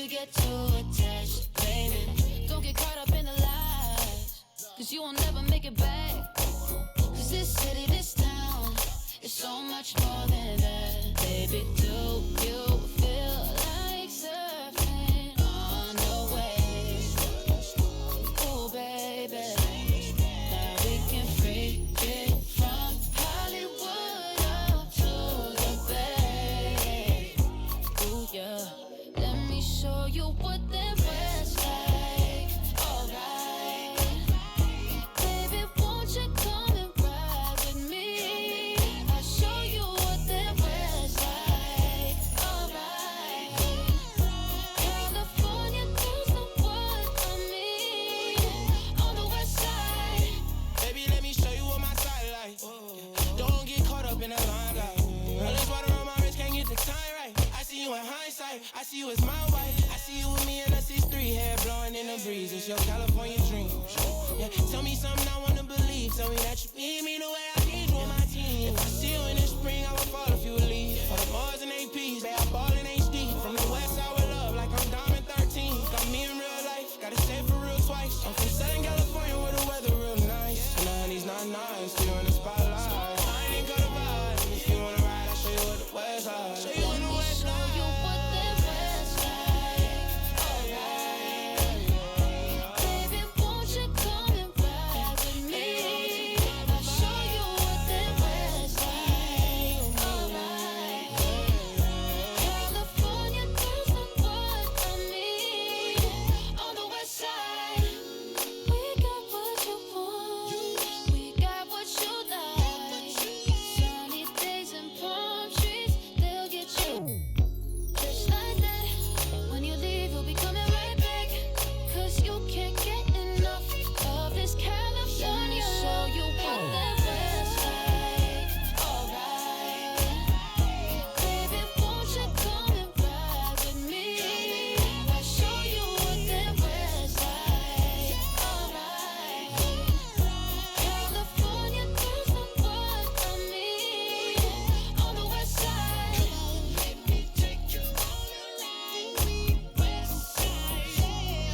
get too attached, baby. Don't get caught up in the lies, cause you won't never make it back. Cause this city, this town, is so much more than that. Baby, do you feel like surfing on the waves? Ooh, baby, now we can freak it from Hollywood up to the Bay. Ooh, yeah, let me show you what that was like. Alright, baby, won't you come and ride with me? I'll show you what that was like. Alright, California girls know what I mean. On the west side, Baby, let me show you what my side like. Don't get caught up in the limelight. All this water on my wrist, can't get the time right. I see you in hindsight, I see you as my wife. I see you with me in a 6'3", hair blowing in the breeze. It's your California dream. Yeah, tell me something I wanna believe. Tell me that you need me the way I need you on my team. If I see you in the spring, I would fall if you would leave. For the Mars and APs, they are ball in HD. From the west side with love, like I'm Diamond 13. Got me in real life, gotta say it for real twice. I'm from Southern California where the weather real nice. And the honey's not nice, still in the spotlight. I ain't got a vibe. If you wanna ride, I'll show you what the west side. Show you what the west show you side. what that was like. Alright, baby, won't you come and ride with me? I'll show you what that was like. Alright, California girls know what I mean. On the west side, we got what you want, we got what you like. Sunny days and palm trees, they'll get you. Just like that, when you leave, you'll be coming right back. Cause you can't get enough of this California. Let me show you what that was like. Alright, baby, won't you come and ride with me? I'll show you what that was like. Alright, California girls know what I mean. On the west side, let me take you all around the west side.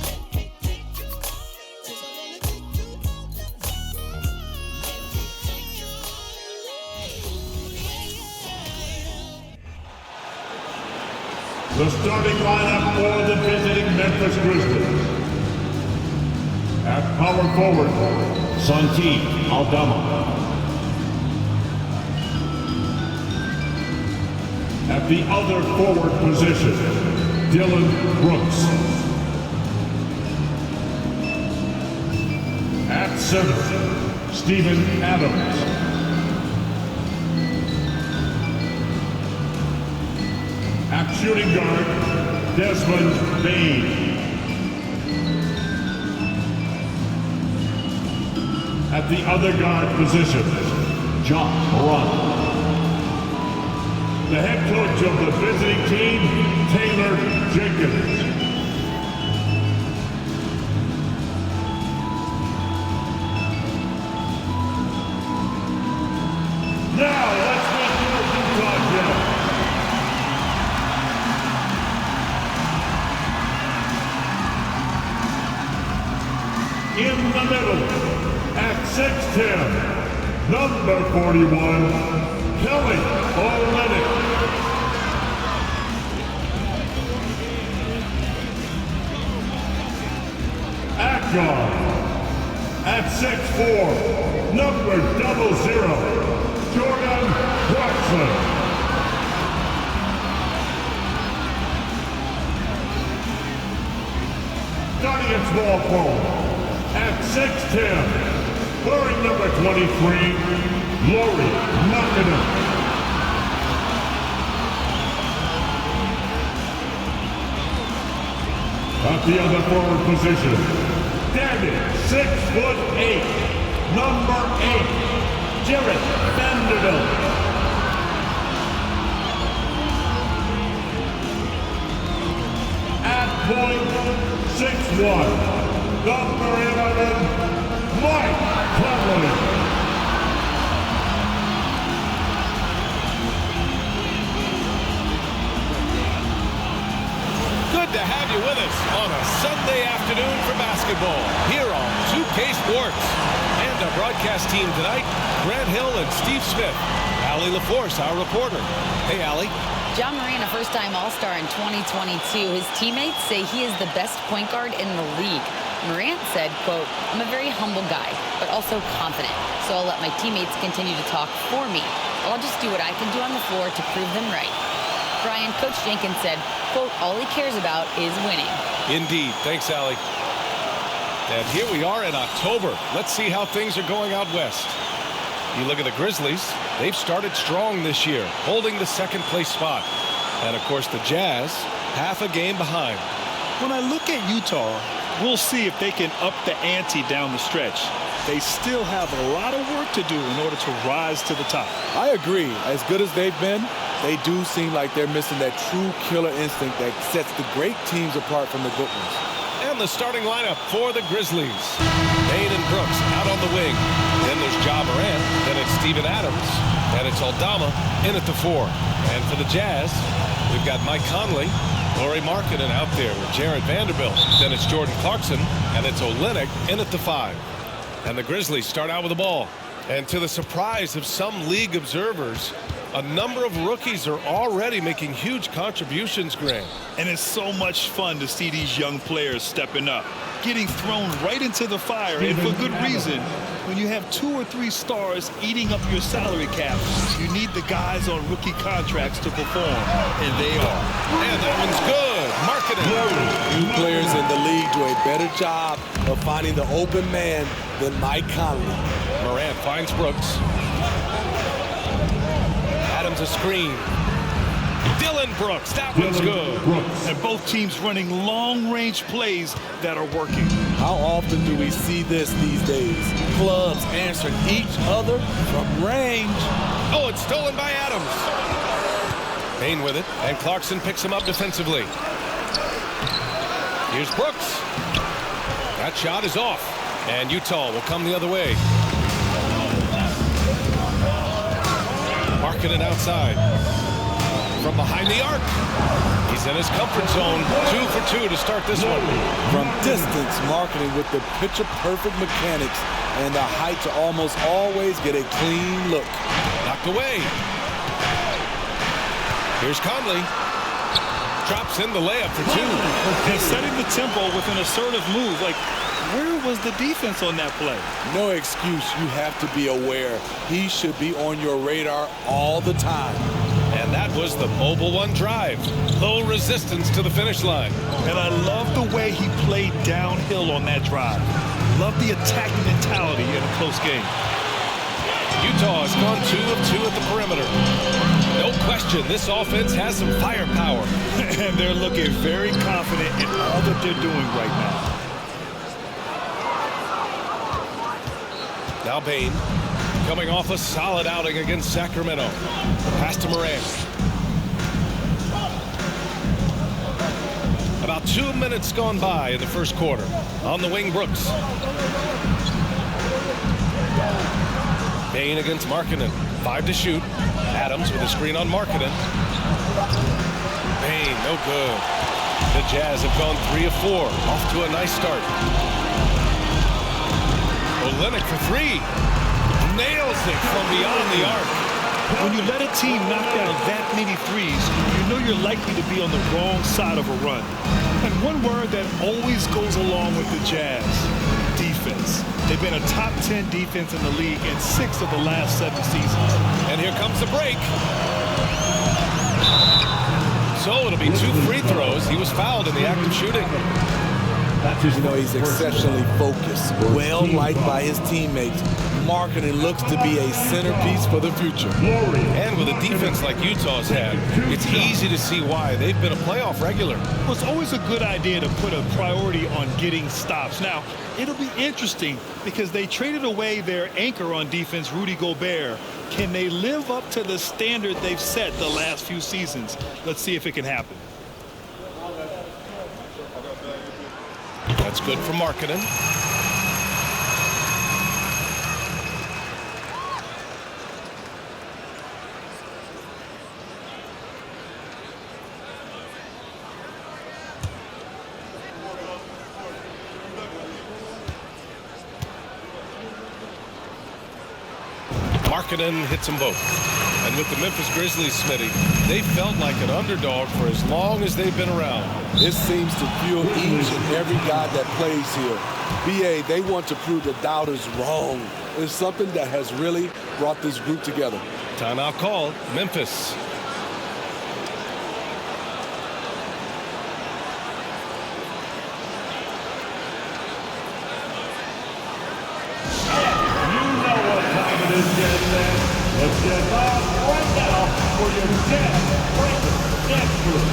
Let me take you all around. 'Cause I wanna take you all around. Let me take you all around. Yeah. The starting lineup for the visiting Memphis Grizzlies. At power forward, Santi Aldama. At the other forward position, Dylan Brooks. At center, Steven Adams. At shooting guard, Desmond Bain. At the other guard position, John Moran. The head coach of the visiting team, Taylor Jenkins. Now let's meet your Utah Jazz. In the middle, at 6'10", number 41, Kelly Olynyk. At guard, at 6'4", number 00, Jordan Clarkson. Starting at small forward, at 6'10", wearing number 23, Lauri Markkanen. At the other forward position, standing 6'8", number 8, Jared Vanderbilt. At point 6'1", number 11, Markkanen. Good to have you with on a Sunday afternoon for basketball here on 2K Sports. And our broadcast team tonight, Grant Hill and Steve Smith. Allie LaForce, our reporter. Hey, Allie. Ja Morant, a first-time All-Star in 2022. His teammates say he is the best point guard in the league. Morant said, quote, "I'm a very humble guy, but also confident. So I'll let my teammates continue to talk for me. I'll just do what I can do on the floor to prove them right." Brian, Coach Jenkins said, quote, "All he cares about is winning." Indeed. Thanks, Allie. And here we are in October. Let's see how things are going out west. You look at the Grizzlies. They've started strong this year, holding the second-place spot. And, of course, the Jazz, half a game behind. When I look at Utah, we'll see if they can up the ante down the stretch. They still have a lot of work to do in order to rise to the top. I agree. As good as they've been, they do seem like they're missing that true killer instinct that sets the great teams apart from the good ones. And the starting lineup for the Grizzlies. Payne and Brooks out on the wing. Then there's Ja Morant. Then it's Steven Adams. And it's Aldama in at the 4. And for the Jazz, we've got Mike Conley, Lauri Markkanen out there with Jared Vanderbilt. Then it's Jordan Clarkson. And it's Olynyk in at the 5. And the Grizzlies start out with the ball. And to the surprise of some league observers, a number of rookies are already making huge contributions, Grant. And it's so much fun to see these young players stepping up, getting thrown right into the fire, and for good reason. When you have 2 or 3 stars eating up your salary cap, you need the guys on rookie contracts to perform, and they are. And that one's good. Markkanen. Few players in the league do a better job of finding the open man than Mike Conley. Morant finds Brooks. Adams a screen. Dillon Brooks, that one's good. And both teams running long-range plays that are working. How often do we see this these days? Clubs answering each other from range. Oh, it's stolen by Adams. Payne with it, and Clarkson picks him up defensively. Here's Brooks. That shot is off, and Utah will come the other way. Markkanen outside. From behind the arc. He's in his comfort zone. 2 for 2 to start this one. From distance, Markkanen with the picture-perfect mechanics and the height to almost always get a clean look. Knocked away. Here's Conley. Drops in the layup for 2. And setting the tempo with an assertive move. Like, where was the defense on that play? No excuse. You have to be aware. He should be on your radar all the time. And that was the Mobile One drive. Low resistance to the finish line. And I love the way he played downhill on that drive. Love the attacking mentality in a close game. Utah has gone 2 of 2 at the perimeter. No question, this offense has some firepower. And they're looking very confident in all that they're doing right now. Now Payne, coming off a solid outing against Sacramento. Pass to Morant. About 2 minutes gone by in the first quarter. On the wing, Brooks. Payne against Markkanen. 5 to shoot. Adams with a screen on Markkanen. Payne, no good. The Jazz have gone 3 of 4. Off to a nice start. Olynyk for 3. Nails it from beyond the arc. When you let a team knock down that many threes, you know you're likely to be on the wrong side of a run. And one word that always goes along with the Jazz, defense. They've been a top 10 defense in the league in 6 of the last 7 seasons. And here comes the break. So it'll be 2 free throws. He was fouled in the act of shooting. You know, he's exceptionally focused, well liked by his teammates. Markkanen looks to be a centerpiece for the future. And with a defense like Utah's had, it's easy to see why. They've been a playoff regular. Well, it's always a good idea to put a priority on getting stops. Now, it'll be interesting because they traded away their anchor on defense, Rudy Gobert. Can they live up to the standard they've set the last few seasons? Let's see if it can happen. That's good for Markkanen. Markkanen hits them both. And with the Memphis Grizzlies, Smitty, they felt like an underdog for as long as they've been around. This seems to fuel each and every guy that plays here. BA, they want to prove the doubters wrong. It's something that has really brought this group together. Timeout called. Memphis. Let's get live right now for your Jazz Breaker Dance Group.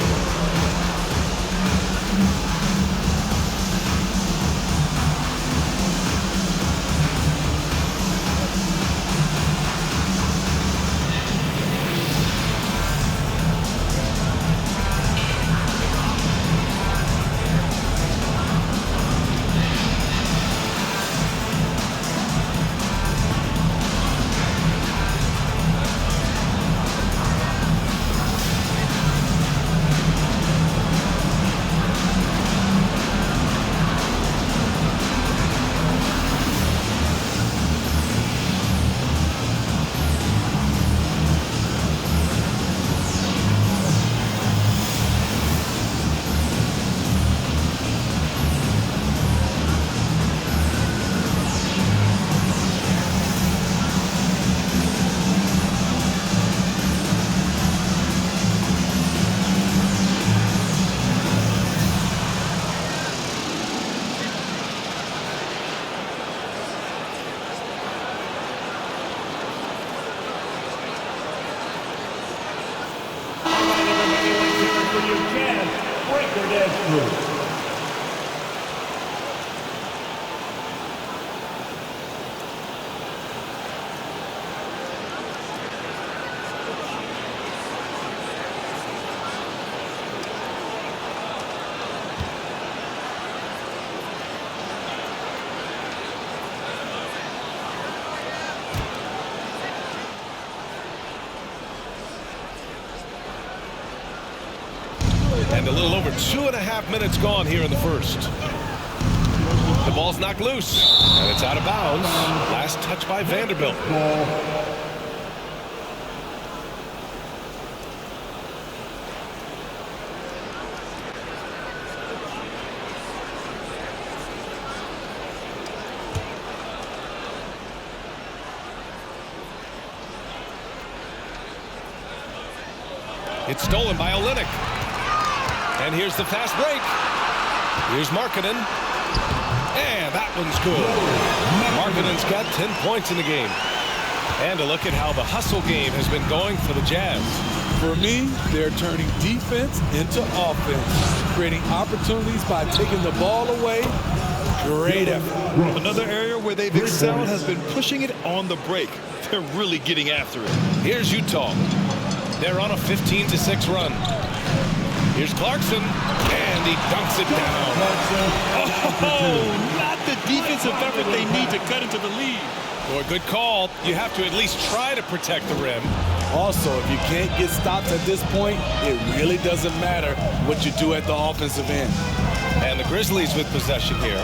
For your Jazz Breaker Dance Group. And a little over 2.5 minutes gone here in the first. The ball's knocked loose, and it's out of bounds. Last touch by Vanderbilt. It's stolen by Olynyk. And here's the fast break. Here's Markkanen. And that one's good. Markkanen's got 10 points in the game. And a look at how the hustle game has been going for the Jazz. For me, they're turning defense into offense, creating opportunities by taking the ball away. Great effort. Another area where they've excelled has been pushing it on the break. They're really getting after it. Here's Utah. They're on a 15-6 run. Here's Clarkson, and he dunks it down. Oh, not the defensive effort they need to cut into the lead. Boy, good call. You have to at least try to protect the rim. Also, if you can't get stops at this point, it really doesn't matter what you do at the offensive end. And the Grizzlies with possession here.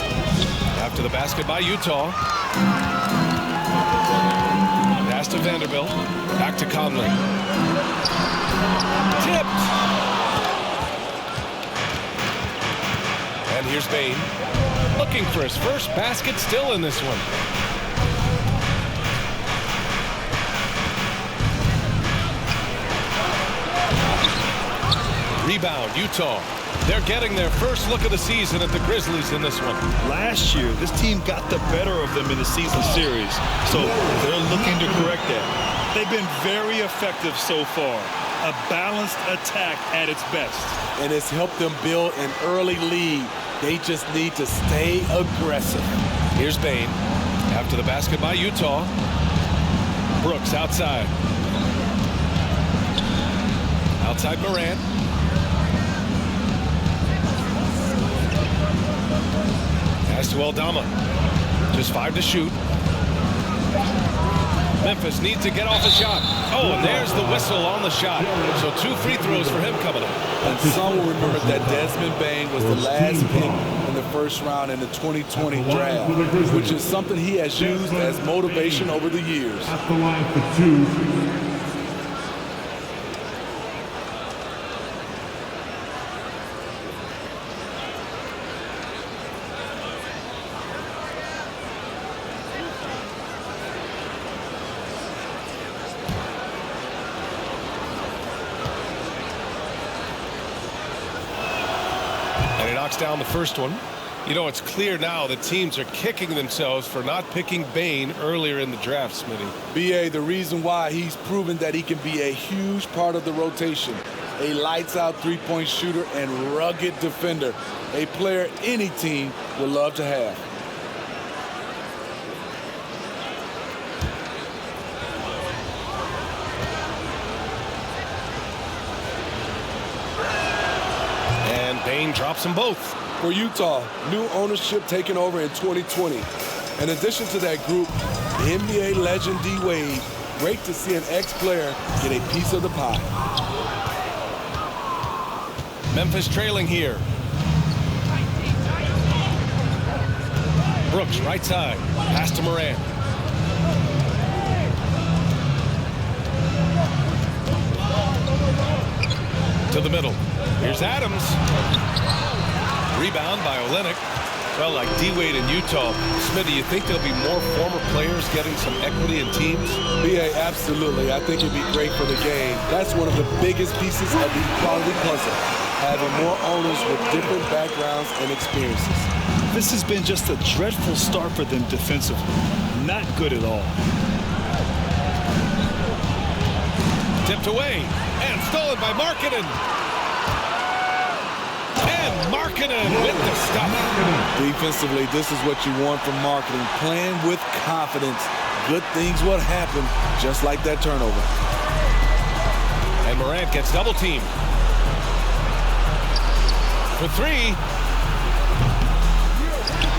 After the basket by Utah. Pass to Vanderbilt. Back to Conley. Tipped. And here's Bane, looking for his first basket, still in this one. Rebound, Utah. They're getting their first look of the season at the Grizzlies in this one. Last year, this team got the better of them in the season series, so they're looking to correct that. They've been very effective so far. A balanced attack at its best. And it's helped them build an early lead. They just need to stay aggressive. Here's Bane. After the basket by Utah. Brooks outside. Outside Morant. Pass to Aldama. Just 5 to shoot. Memphis needs to get off a shot. Oh, and there's the whistle on the shot. So 2 free throws for him coming up. And Some will remember that Desmond Bain was the last pick in the first round in the 2020 draft, which is something he has used as motivation over the years. At the line for 2. And he knocks down the first one. You know, it's clear now that teams are kicking themselves for not picking Bain earlier in the draft, Smitty. B.A., the reason why he's proven that he can be a huge part of the rotation. A lights-out three-point shooter and rugged defender. A player any team would love to have. And Bain drops them both. For Utah, new ownership taking over in 2020. In addition to that group, NBA legend D-Wade. Great to see an ex-player get a piece of the pie. Memphis trailing here. Brooks, right side. Pass to Morant. To the middle. Here's Adams. Rebound by Olynyk. Well, like D-Wade in Utah, Smitty, you think there'll be more former players getting some equity in teams? B.A., absolutely. I think it'd be great for the game. That's one of the biggest pieces of the equality puzzle, having more owners with different backgrounds and experiences. This has been just a dreadful start for them defensively. Not good at all. Tipped away and stolen by Markkanen. And Markkanen with the stop. Defensively, this is what you want from Markkanen. Playing with confidence. Good things will happen, just like that turnover. And Morant gets double teamed. For three.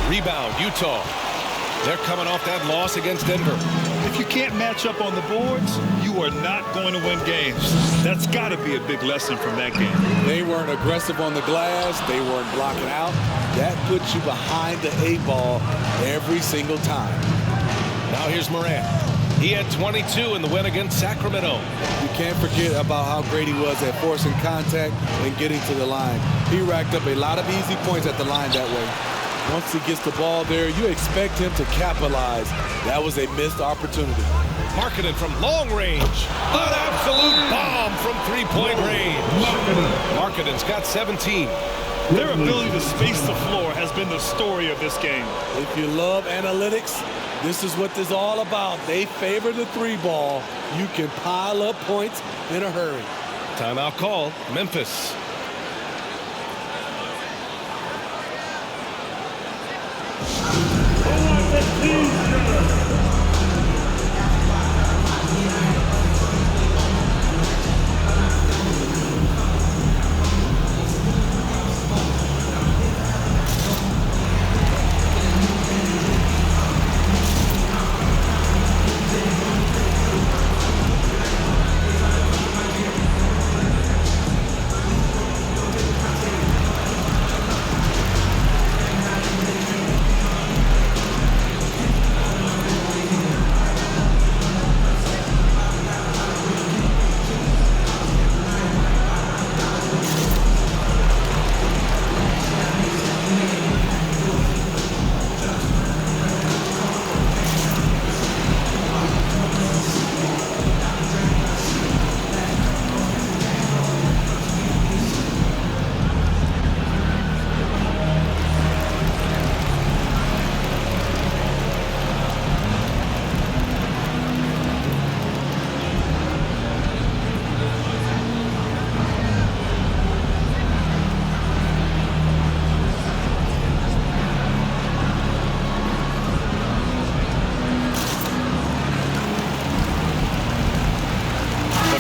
Rebound, Utah. They're coming off that loss against Denver. If you can't match up on the boards, you are not going to win games. That's got to be a big lesson from that game. They weren't aggressive on the glass. They weren't blocking out. That puts you behind the 8-ball every single time. Now here's Morant. He had 22 in the win against Sacramento. You can't forget about how great he was at forcing contact and getting to the line. He racked up a lot of easy points at the line that way. Once he gets the ball there, you expect him to capitalize. That was a missed opportunity. Markkanen from long range. An absolute bomb from three-point range. Markkanen's got 17. Their ability to space the floor has been the story of this game. If you love analytics, this is what this is all about. They favor the 3-ball. You can pile up points in a hurry. Timeout call, Memphis.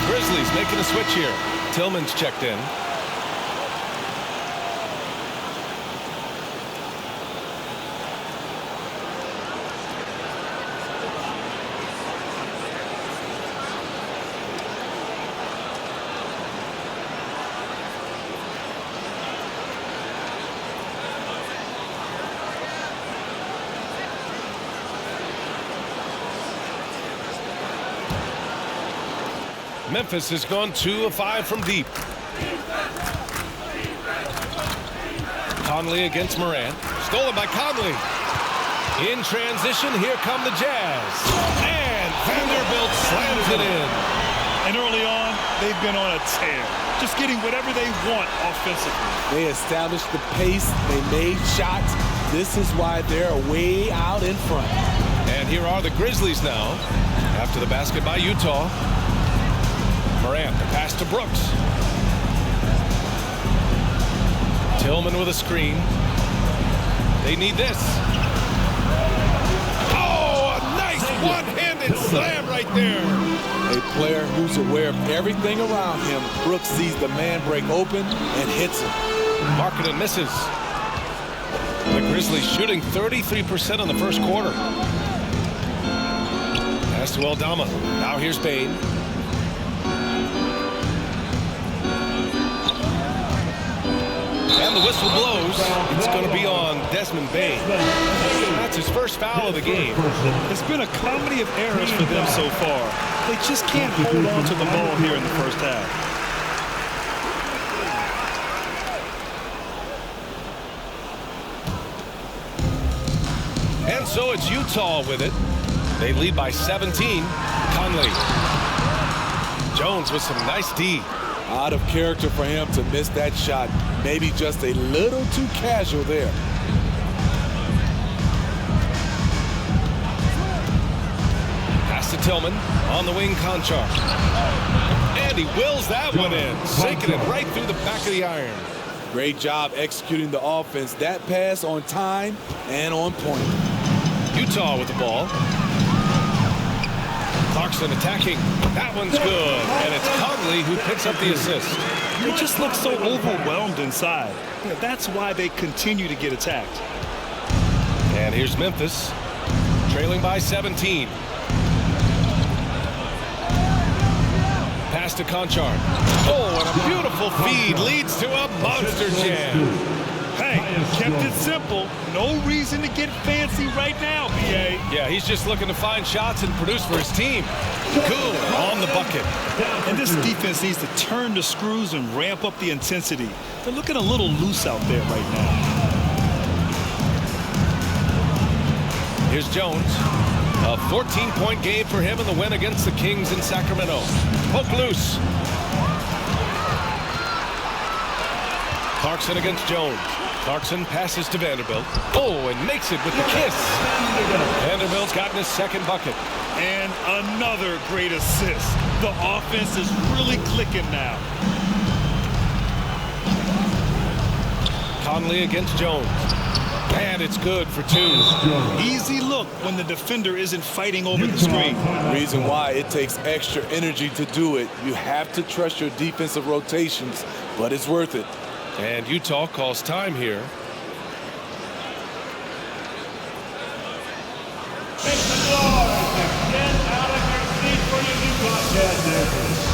Grizzlies making a switch here. Tillman's checked in. Memphis has gone 2 of 5 from deep. Conley against Morant. Stolen by Conley. In transition, here come the Jazz. And Vanderbilt slams it in. And early on, they've been on a tear. Just getting whatever they want offensively. They established the pace. They made shots. This is why they're way out in front. And here are the Grizzlies now. After the basket by Utah. Morant, the pass to Brooks. Tillman with a screen. They need this. Oh, a nice one-handed slam right there. A player who's aware of everything around him. Brooks sees the man break open and hits him. Markkanen misses. The Grizzlies shooting 33% in the first quarter. Pass to Aldama. Now here's Bane. And the whistle blows. It's going to be on Desmond Bane. That's his first foul of the game. It's been a comedy of errors for them so far. They just can't hold on to the ball here in the first half. And so it's Utah with it. They lead by 17. Conley. Jones with some nice D. Out of character for him to miss that shot. Maybe just a little too casual there. Pass to Tillman. On the wing, Conchar. And he wills that one in. Sinking it right through the back of the iron. Great job executing the offense. That pass on time and on point. Utah with the ball. Clarkson attacking. That one's good. And it's Conley who picks up the assist. They just look so overwhelmed inside. Yeah, that's why they continue to get attacked. And here's Memphis, trailing by 17. Pass to Conchar. Oh, and a beautiful feed leads to a monster jam. Hey, kept it simple. No reason to get fancy right now, BA. Yeah, he's just looking to find shots and produce for his team. Cool on the bucket. And this defense needs to turn the screws and ramp up the intensity. They're looking a little loose out there right now. Here's Jones. A 14-point game for him in the win against the Kings in Sacramento. Poke loose. Clarkson against Jones. Clarkson passes to Vanderbilt. Oh, and makes it with the kiss. Vanderbilt's gotten his second bucket. And another great assist. The offense is really clicking now. Conley against Jones. And it's good for 2. Easy look when the defender isn't fighting over the screen. Reason why it takes extra energy to do it. You have to trust your defensive rotations, but it's worth it. And Utah calls time here. Make some noise and get out of your seat for your Utah Jazz.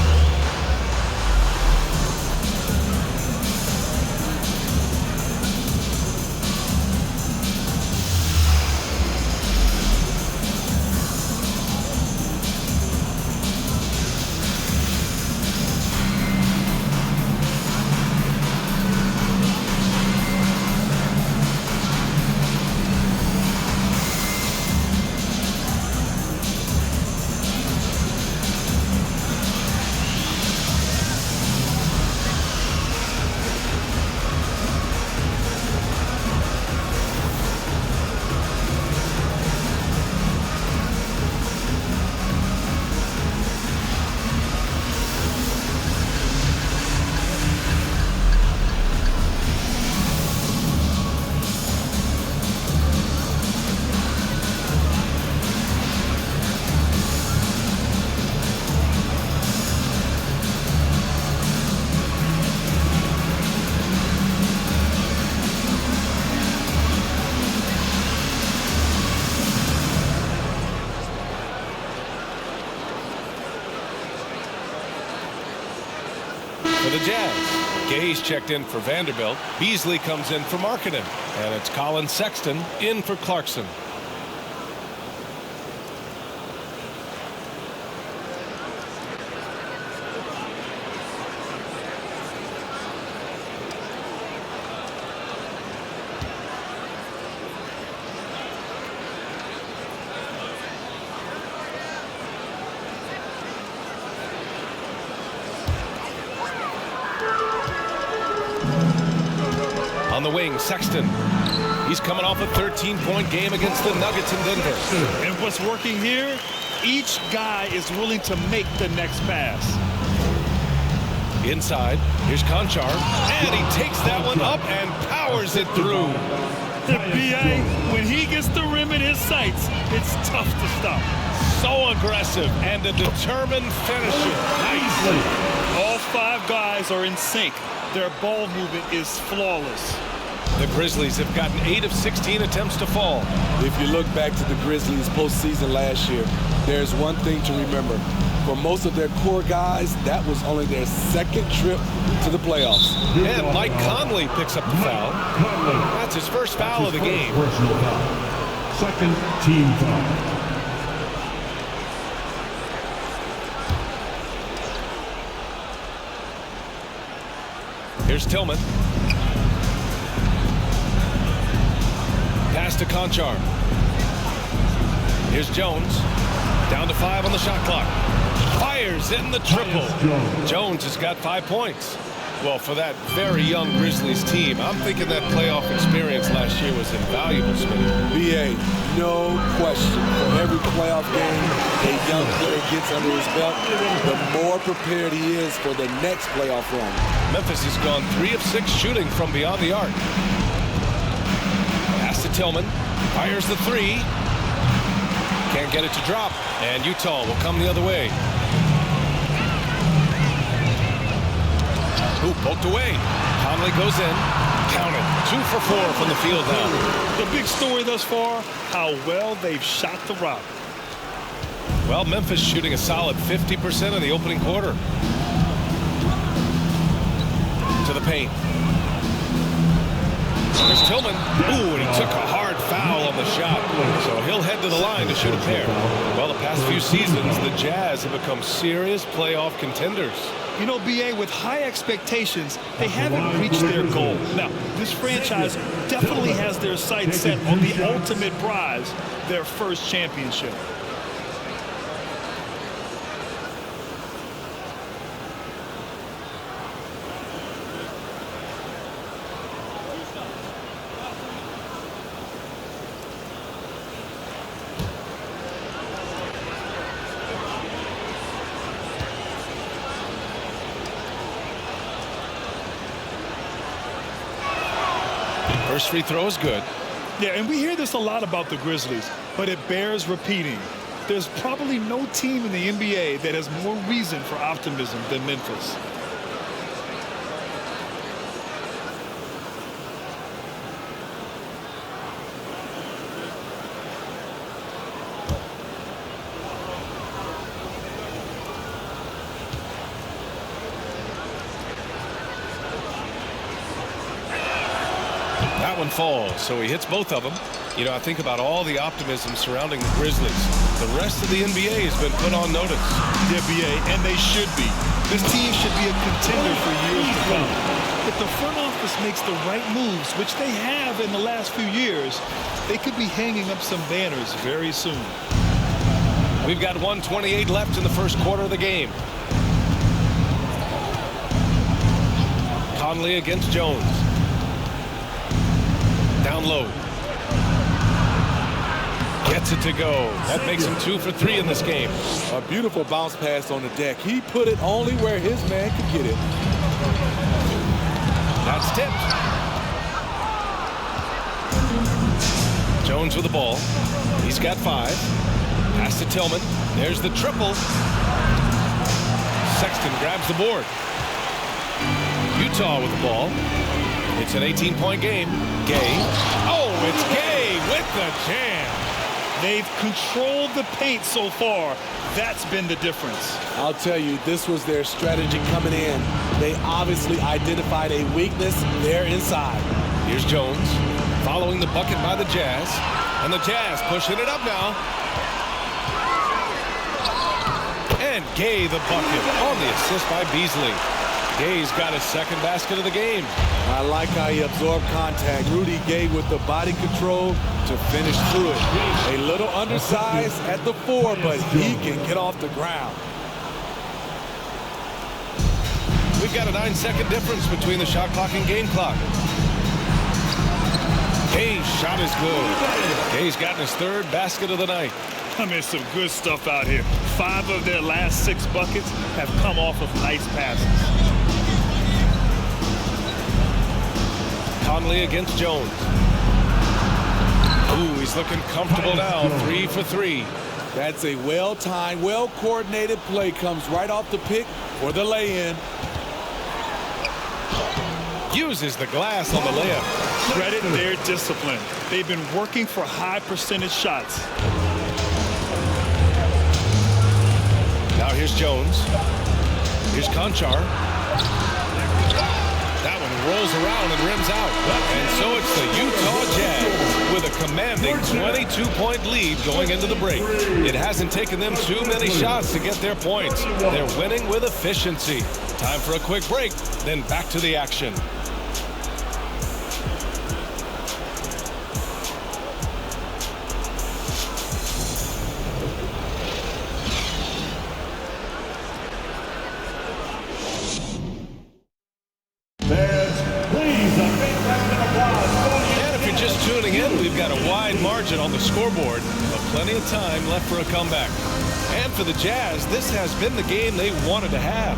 For the Jazz, Gay's checked in for Vanderbilt. Beasley comes in for Markkanen. And it's Colin Sexton in for Clarkson. the wing, Sexton. He's coming off a 13-point game against the Nuggets in Denver. And what's working here, each guy is willing to make the next pass. Inside, here's Conchar, and he takes that one up and powers it through. The BA, when he gets the rim in his sights, it's tough to stop. So aggressive and a determined finisher. Nice. All 5 guys are in sync. Their ball movement is flawless. The Grizzlies have gotten 8 of 16 attempts to fall. If you look back to the Grizzlies postseason last year, there's one thing to remember. For most of their core guys, that was only their 2nd trip to the playoffs. And Mike Conley picks up the foul. That's his first foul of the game. Personal foul. 2nd team foul. Here's Tillman. Pass to Conchar. Here's Jones. Down to 5 on the shot clock. Fires in the triple. Jones has got 5 points. Well, for that very young Grizzlies team, I'm thinking that playoff experience last year was invaluable, Smitty. BA, no question. For every playoff game a young player gets under his belt, the more prepared he is for the next playoff run. Memphis has gone 3 of 6 shooting from beyond the arc. Pass to Tillman. Fires the 3. Can't get it to drop. And Utah will come the other way. Ooh, poked away. Conley goes in. Count it. 2 for 4 from the field now. The big story thus far, how well they've shot the rock. Well, Memphis shooting a solid 50% in the opening quarter. To the paint. There's Tillman. Ooh, and he took a hard foul on the shot. So he'll head to the line to shoot a pair. Well, the past few seasons, the Jazz have become serious playoff contenders. You know, BA, with high expectations, they haven't reached their goal. Now, this franchise definitely has their sights set on the ultimate prize, their first championship. First free throw is good. Yeah, and we hear this a lot about the Grizzlies, but it bears repeating. There's probably no team in the NBA that has more reason for optimism than Memphis. That one falls, so he hits both of them. You know, I think about all the optimism surrounding the Grizzlies. The rest of the NBA has been put on notice. Yeah, BA, and they should be. This team should be a contender for years to come. If the front office makes the right moves, which they have in the last few years, they could be hanging up some banners very soon. We've got 1:28 left in the first quarter of the game. Conley against Jones. Down low. Gets it to go. That makes him 2 for 3 in this game. A beautiful bounce pass on the deck. He put it only where his man could get it. That's tipped. Jones with the ball. He's got 5. Pass to Tillman. There's the triple. Sexton grabs the board. Utah with the ball. It's an 18-point game. Gay. Oh, it's Gay with the jam. They've controlled the paint so far. That's been the difference. I'll tell you, this was their strategy coming in. They obviously identified a weakness there inside. Here's Jones following the bucket by the Jazz. And the Jazz pushing it up now. And Gay the bucket on the assist by Beasley. Gay's got his second basket of the game. I like how he absorbed contact. Rudy Gay with the body control to finish through it. A little undersized at the 4, but he can get off the ground. We've got a 9-second difference between the shot clock and game clock. Gay's shot is good. Gay's gotten his third basket of the night. I mean, some good stuff out here. 5 of their last 6 buckets have come off of nice passes. Conley against Jones. Ooh, he's looking comfortable now. 3 for 3. That's a well-timed, well-coordinated play. Comes right off the pick for the lay-in. Uses the glass on the layup. Credit their discipline. They've been working for high percentage shots. Now here's Jones. Here's Conchar. That one rolls around and rims out. And so it's the Utah Jazz with a commanding 22-point lead going into the break. It hasn't taken them too many shots to get their points. They're winning with efficiency. Time for a quick break, then back to the action. We've got a wide margin on the scoreboard, but plenty of time left for a comeback. And for the Jazz, this has been the game they wanted to have.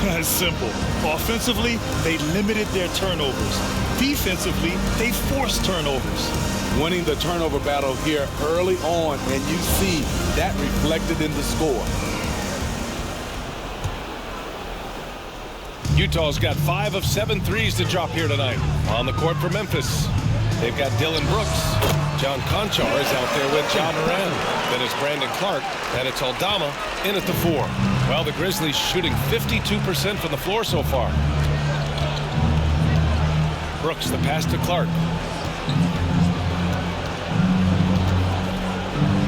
That's simple. Offensively, they limited their turnovers. Defensively, they forced turnovers. Winning the turnover battle here early on, and you see that reflected in the score. Utah's got 5 of 7 threes to drop here tonight. On the court for Memphis, they've got Dillon Brooks. John Conchar is out there with Ja Morant. Then it's Brandon Clark. And it's Aldama in at the 4. Well, the Grizzlies shooting 52% from the floor so far. Brooks, the pass to Clark.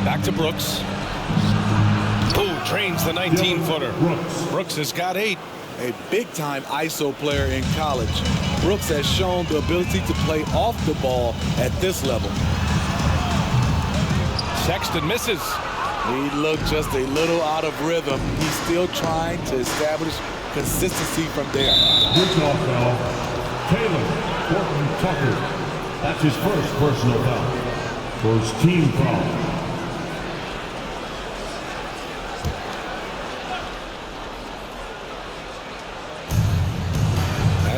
Back to Brooks. Ooh, drains the 19-footer. Brooks has got 8. A big-time ISO player in college. Brooks has shown the ability to play off the ball at this level. Sexton misses. He looked just a little out of rhythm. He's still trying to establish consistency from there. Utah foul. Taylor Tucker. That's his first personal foul. First team foul.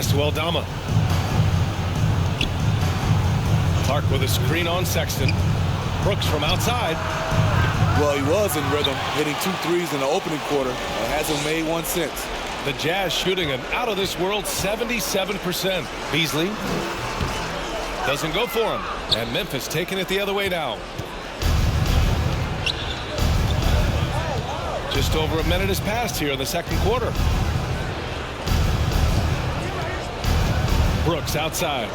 To Aldama. Clark with a screen on Sexton. Brooks from outside. Well, he was in rhythm, hitting 2 threes in the opening quarter, and hasn't made one since. The Jazz shooting an out-of-this-world 77%. Beasley doesn't go for him, and Memphis taking it the other way now. Just over a minute has passed here in the second quarter. Brooks outside.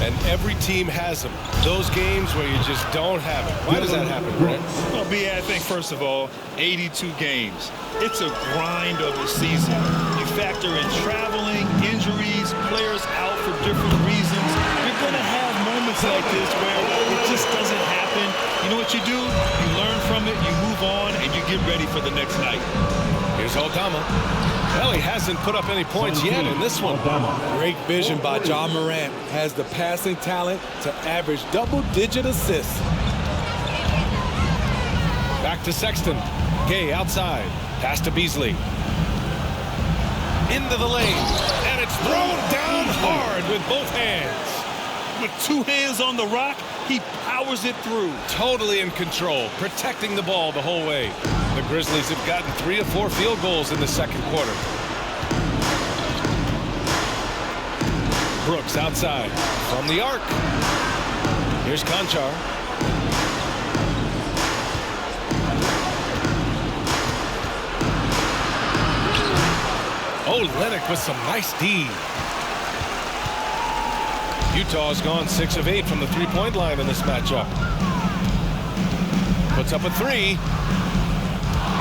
And every team has them. Those games where you just don't have it. Why does that happen, Brent? Well, B, I think, first of all, 82 games. It's a grind of the season. You factor in traveling, injuries, players out for different reasons. You're going to have moments like this where it just doesn't happen. You know what you do? You learn from it, you move on, and you get ready for the next night. Here's Aldama. Well, he hasn't put up any points yet in this one. Great vision by Ja Morant. Has the passing talent to average double-digit assists. Back to Sexton. Gay outside. Pass to Beasley. Into the lane. And it's thrown down hard with both hands. With 2 hands on the rock, he powers it through. Totally in control, protecting the ball the whole way. The Grizzlies have gotten 3 or 4 field goals in the second quarter. Brooks outside from the arc. Here's Conchar. Oh, Lennox with some nice D. Utah's gone 6 of 8 from the three-point line in this matchup. Puts up a 3.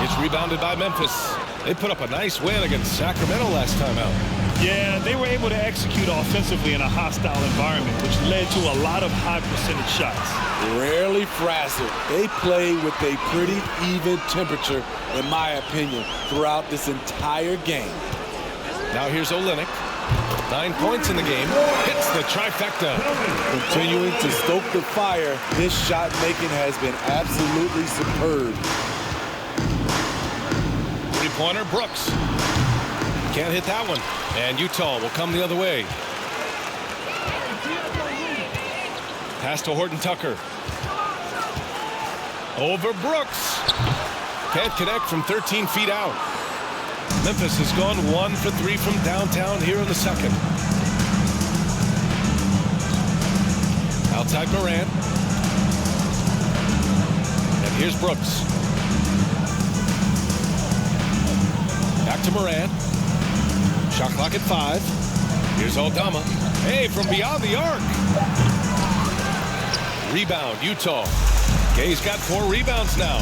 It's rebounded by Memphis. They put up a nice win against Sacramento last time out. Yeah, they were able to execute offensively in a hostile environment, which led to a lot of high percentage shots. Rarely frazzled. They play with a pretty even temperature, in my opinion, throughout this entire game. Now here's Olynyk. 9 points in the game. Hits the trifecta. Continuing to stoke the fire, his shot making has been absolutely superb. Three-pointer, Brooks. Can't hit that one. And Utah will come the other way. Pass to Horton Tucker. Over Brooks. Can't connect from 13 feet out. Memphis has gone 1 for 3 from downtown here in the second. Outside Morant. And here's Brooks. Back to Morant. Shot clock at 5. Here's Aldama. Hey, from beyond the arc. Rebound, Utah. Gay's got 4 rebounds now.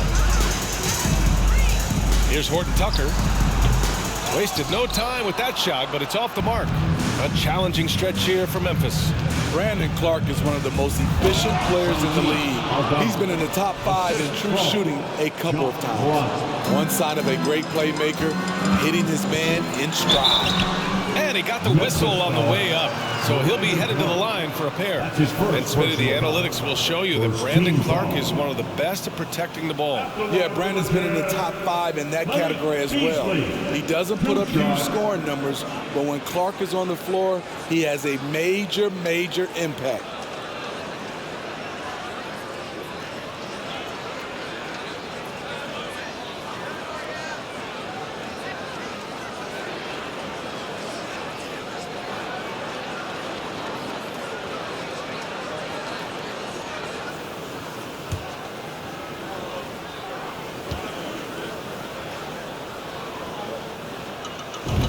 Here's Horton Tucker. Wasted no time with that shot, but it's off the mark. A challenging stretch here for Memphis. Brandon Clark is one of the most efficient players in the league. He's been in the top 5 in true shooting a couple of times. One sign of a great playmaker, hitting his man in stride. And he got the whistle on the way up, so he'll be headed to the line for a pair. And Smitty, the analytics will show you that Brandon Clark is one of the best at protecting the ball. Yeah, Brandon's been in the top 5 in that category as well. He doesn't put up huge scoring numbers, but when Clark is on the floor, he has a major impact.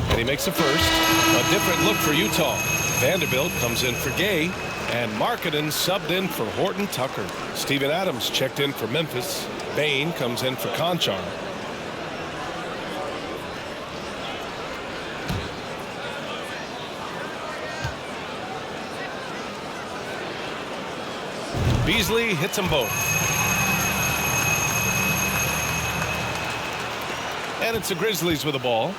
And he makes the first. A different look for Utah. Vanderbilt comes in for Gay, and Markkanen subbed in for Horton Tucker. Steven Adams checked in for Memphis. Bain comes in for Conchar. Beasley hits them both. And it's the Grizzlies with the ball.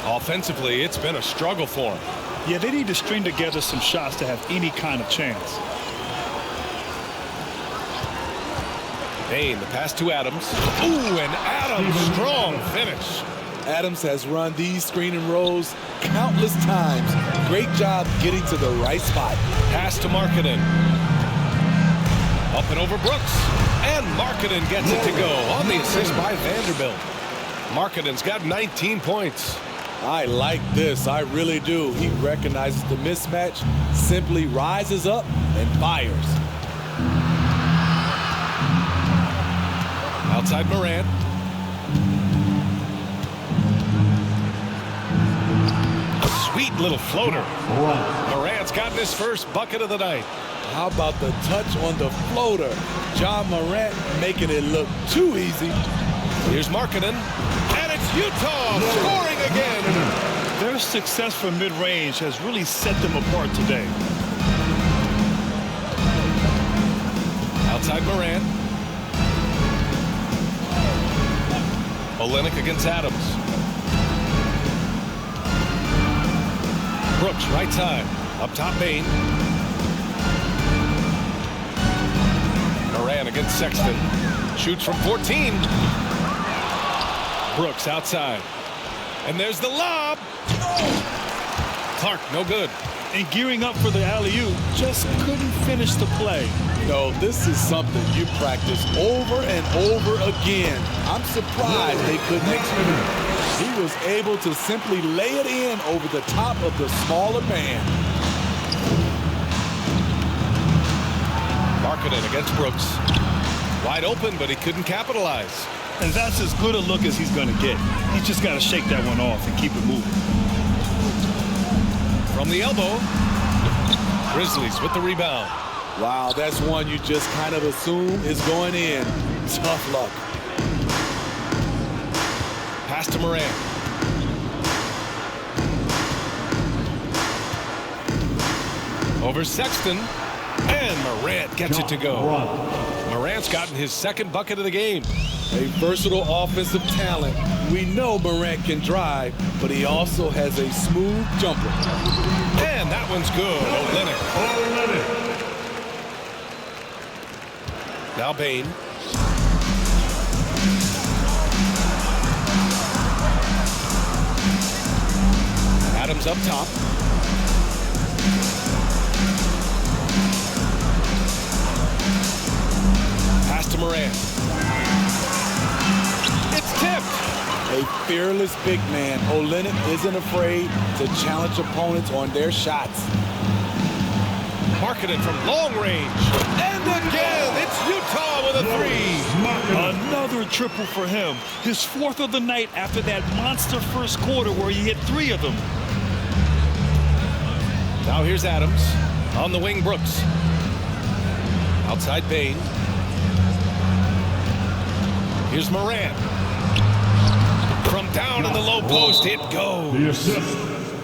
Offensively, it's been a struggle for them. Yeah, they need to string together some shots to have any kind of chance. Bain, the pass to Adams. Ooh, and Adams, strong finish. Adams has run these screen and rolls countless times. Great job getting to the right spot. Pass to Markkanen. Up and over Brooks. And Markkanen gets it to go on the assist by Vanderbilt. Markkanen's got 19 points. I like this, I really do. He recognizes the mismatch, simply rises up and fires. Outside Morant. A sweet little floater. Morant's gotten his first bucket of the night. How about the touch on the floater? John Morant making it look too easy. Here's Markkanen. And it's Utah scoring again. Their success from mid-range has really set them apart today. Outside Morant. Olenek against Adams. Brooks right side. Up top Bain. Morant against Sexton. Shoots from 14. Brooks outside. And there's the lob. Clark, no good. And gearing up for the alley-oop, just couldn't finish the play. No, this is something you practice over and over again. I'm surprised they couldn't execute it. He was able to simply lay it in over the top of the smaller man. Markkanen against Brooks. Wide open, but he couldn't capitalize. And that's as good a look as he's going to get. He's just got to shake that one off and keep it moving. From the elbow, Grizzlies with the rebound. Wow, that's one you just kind of assume is going in. Tough luck. Pass to Morant. Over Sexton. And Morant gets it to go. Morant's gotten his second bucket of the game. A versatile offensive talent. We know Morant can drive, but he also has a smooth jumper. And that one's good. Olynyk. Now Bane. Adams up top. Pass to Morant. It's tipped. A fearless big man. Olynyk isn't afraid to challenge opponents on their shots. Markkanen from long range. And again, it's Utah with a three. Another triple for him. His fourth of the night after that monster first quarter where he hit 3 of them. Now here's Adams. On the wing, Brooks. Outside Bane. Here's Morant. From down in the low post, it goes. The assist.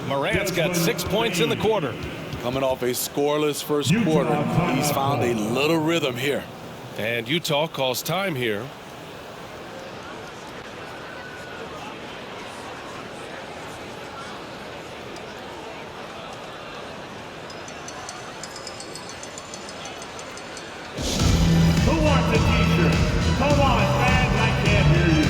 Morant's got 6 points in the quarter. Coming off a scoreless first quarter, he's found a little rhythm here. And Utah calls time here. Who wants a t-shirt? Come on, fans, I can't hear you.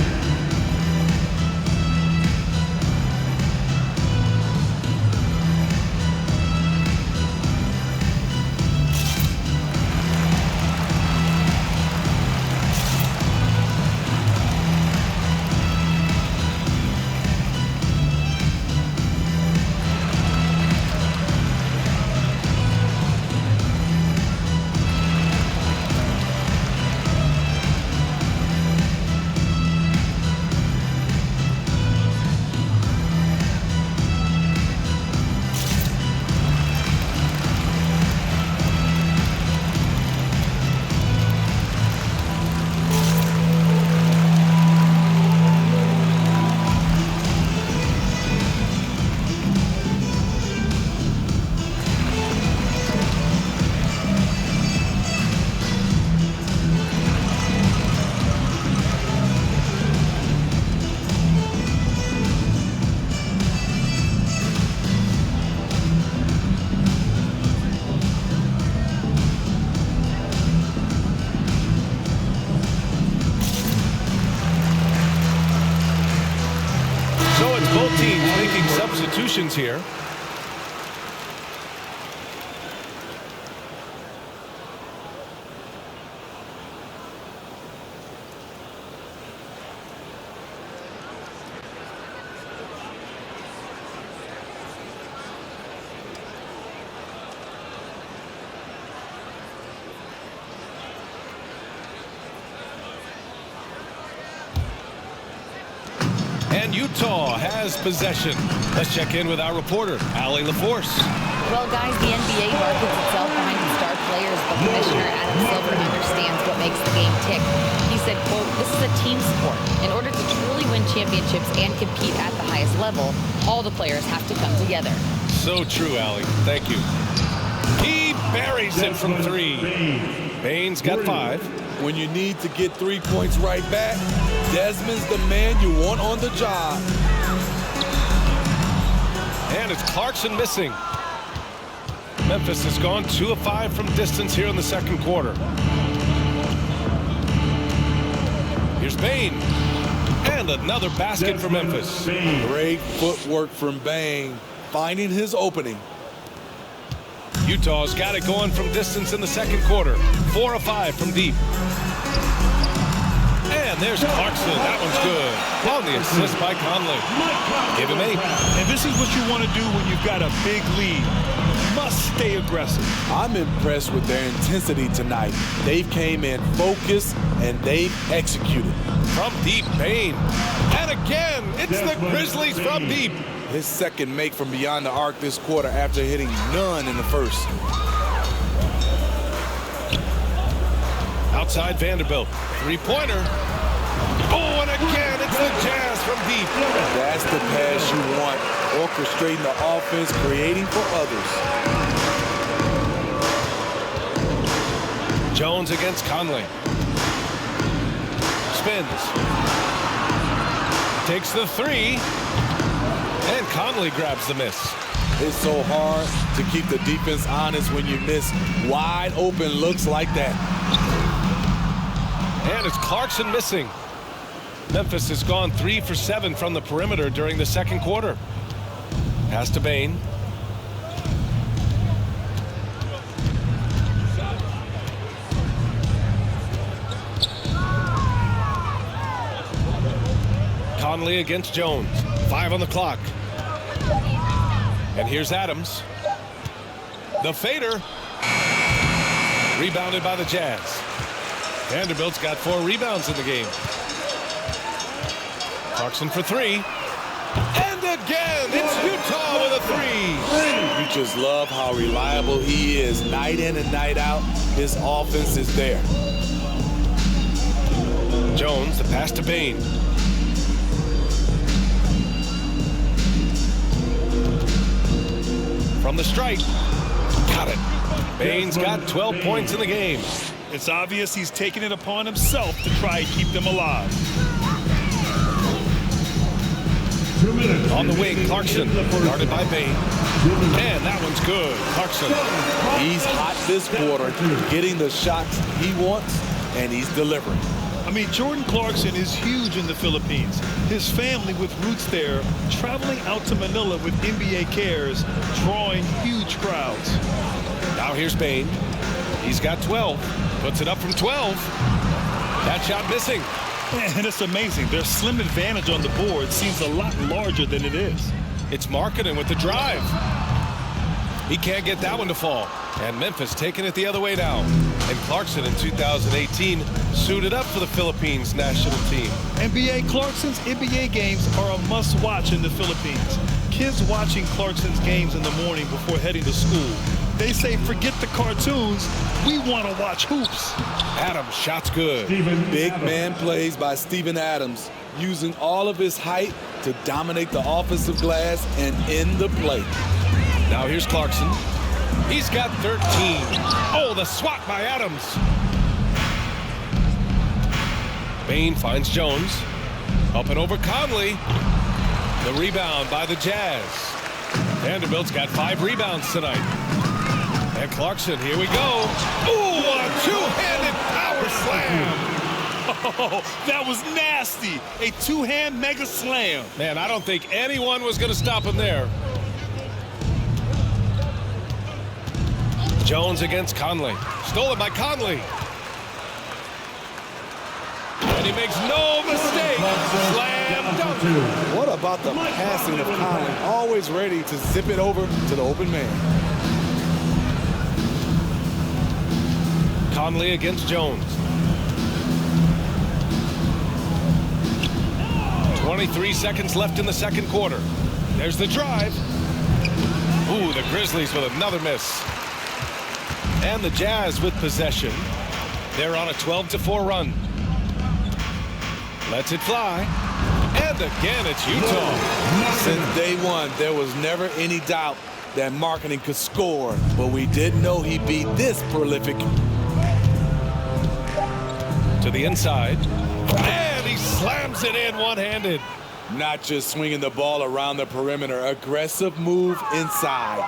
Both teams making substitutions here. And Utah has possession. Let's check in with our reporter, Allie LaForce. Well, guys, the NBA markets itself behind its star players, but Commissioner Adam Silver understands what makes the game tick. He said, quote, "This is a team sport. In order to truly win championships and compete at the highest level, all the players have to come together." So true, Allie. Thank you. He buries it from 3. Bane's got 5. When you need to get 3 points right back, Desmond's the man you want on the job. And it's Clarkson missing. Memphis has gone 2 of 5 from distance here in the second quarter. Here's Bane. And another basket for Memphis. Great footwork from Bane, finding his opening. Utah's got it going from distance in the second quarter. 4 of 5 from deep. And there's Clarkson. That one's good. On the assist by Conley. Give him 8. And this is what you want to do when you've got a big lead. Must stay aggressive. I'm impressed with their intensity tonight. They came in focused and they've executed. From deep, Bane. And again, it's the Grizzlies from deep. His second make from beyond the arc this quarter after hitting none in the first. Outside Vanderbilt. 3-pointer. Oh, and again, it's the Jazz from deep. That's the pass you want. Orchestrating the offense, creating for others. Jones against Conley. spins. Takes the three. And Conley grabs the miss. It's so hard to keep the defense honest when you miss wide open looks like that. And it's Clarkson missing. Memphis has gone 3 for 7 from the perimeter during the second quarter. Pass to Bane. Conley against Jones. 5 on the clock. And here's Adams. The fader. Rebounded by the Jazz. Vanderbilt's got 4 rebounds in the game. Clarkson for 3. And again, it's Utah with a 3. You just love how reliable he is. Night in and night out, his offense is there. Jones, the pass to Bane. From the strike. Got it. Bane's got 12 points in the game. It's obvious he's taking it upon himself to try and keep them alive. 2 minutes. On the wing, Clarkson. Guarded by Bane. Man, that one's good. Clarkson. He's hot this quarter, getting the shots he wants, and he's delivering. I mean, Jordan Clarkson is huge in the Philippines. His family with roots there, traveling out to Manila with NBA cares, drawing huge crowds. Now here's Bane. He's got 12. Puts it up from 12. That shot missing. And it's amazing. Their slim advantage on the board seems a lot larger than it is. It's Markkanen with the drive. He can't get that one to fall. And Memphis taking it the other way now. And Clarkson in 2018 suited up for the Philippines national team. NBA Clarkson's NBA games are a must-watch in the Philippines. Kids watching Clarkson's games in the morning before heading to school. They say, forget the cartoons, we want to watch hoops. Adams, shot's good. Big man plays by Steven Adams, using all of his height to dominate the offensive glass and end the play. Now here's Clarkson. He's got 13. Oh, the swat by Adams. Bane finds Jones. Up and over Conley. The rebound by the Jazz. Vanderbilt's got 5 rebounds tonight. And Clarkson, here we go. Ooh, a two-handed power slam. Oh, that was nasty. A two-hand mega slam. Man, I don't think anyone was going to stop him there. Jones against Conley. Stolen by Conley. And he makes no mistake. Slam dunk. What about the passing of Conley? Always ready to zip it over to the open man. Conley against Jones. 23 seconds left in the second quarter. There's the drive. Ooh, the Grizzlies with another miss. And the Jazz with possession. They're on a 12-4 run. Lets it fly. And again, it's Utah. Since day one, there was never any doubt that Markkanen could score, but we didn't know he'd be this prolific. To the inside. And he slams it in one-handed. Not just swinging the ball around the perimeter, aggressive move inside.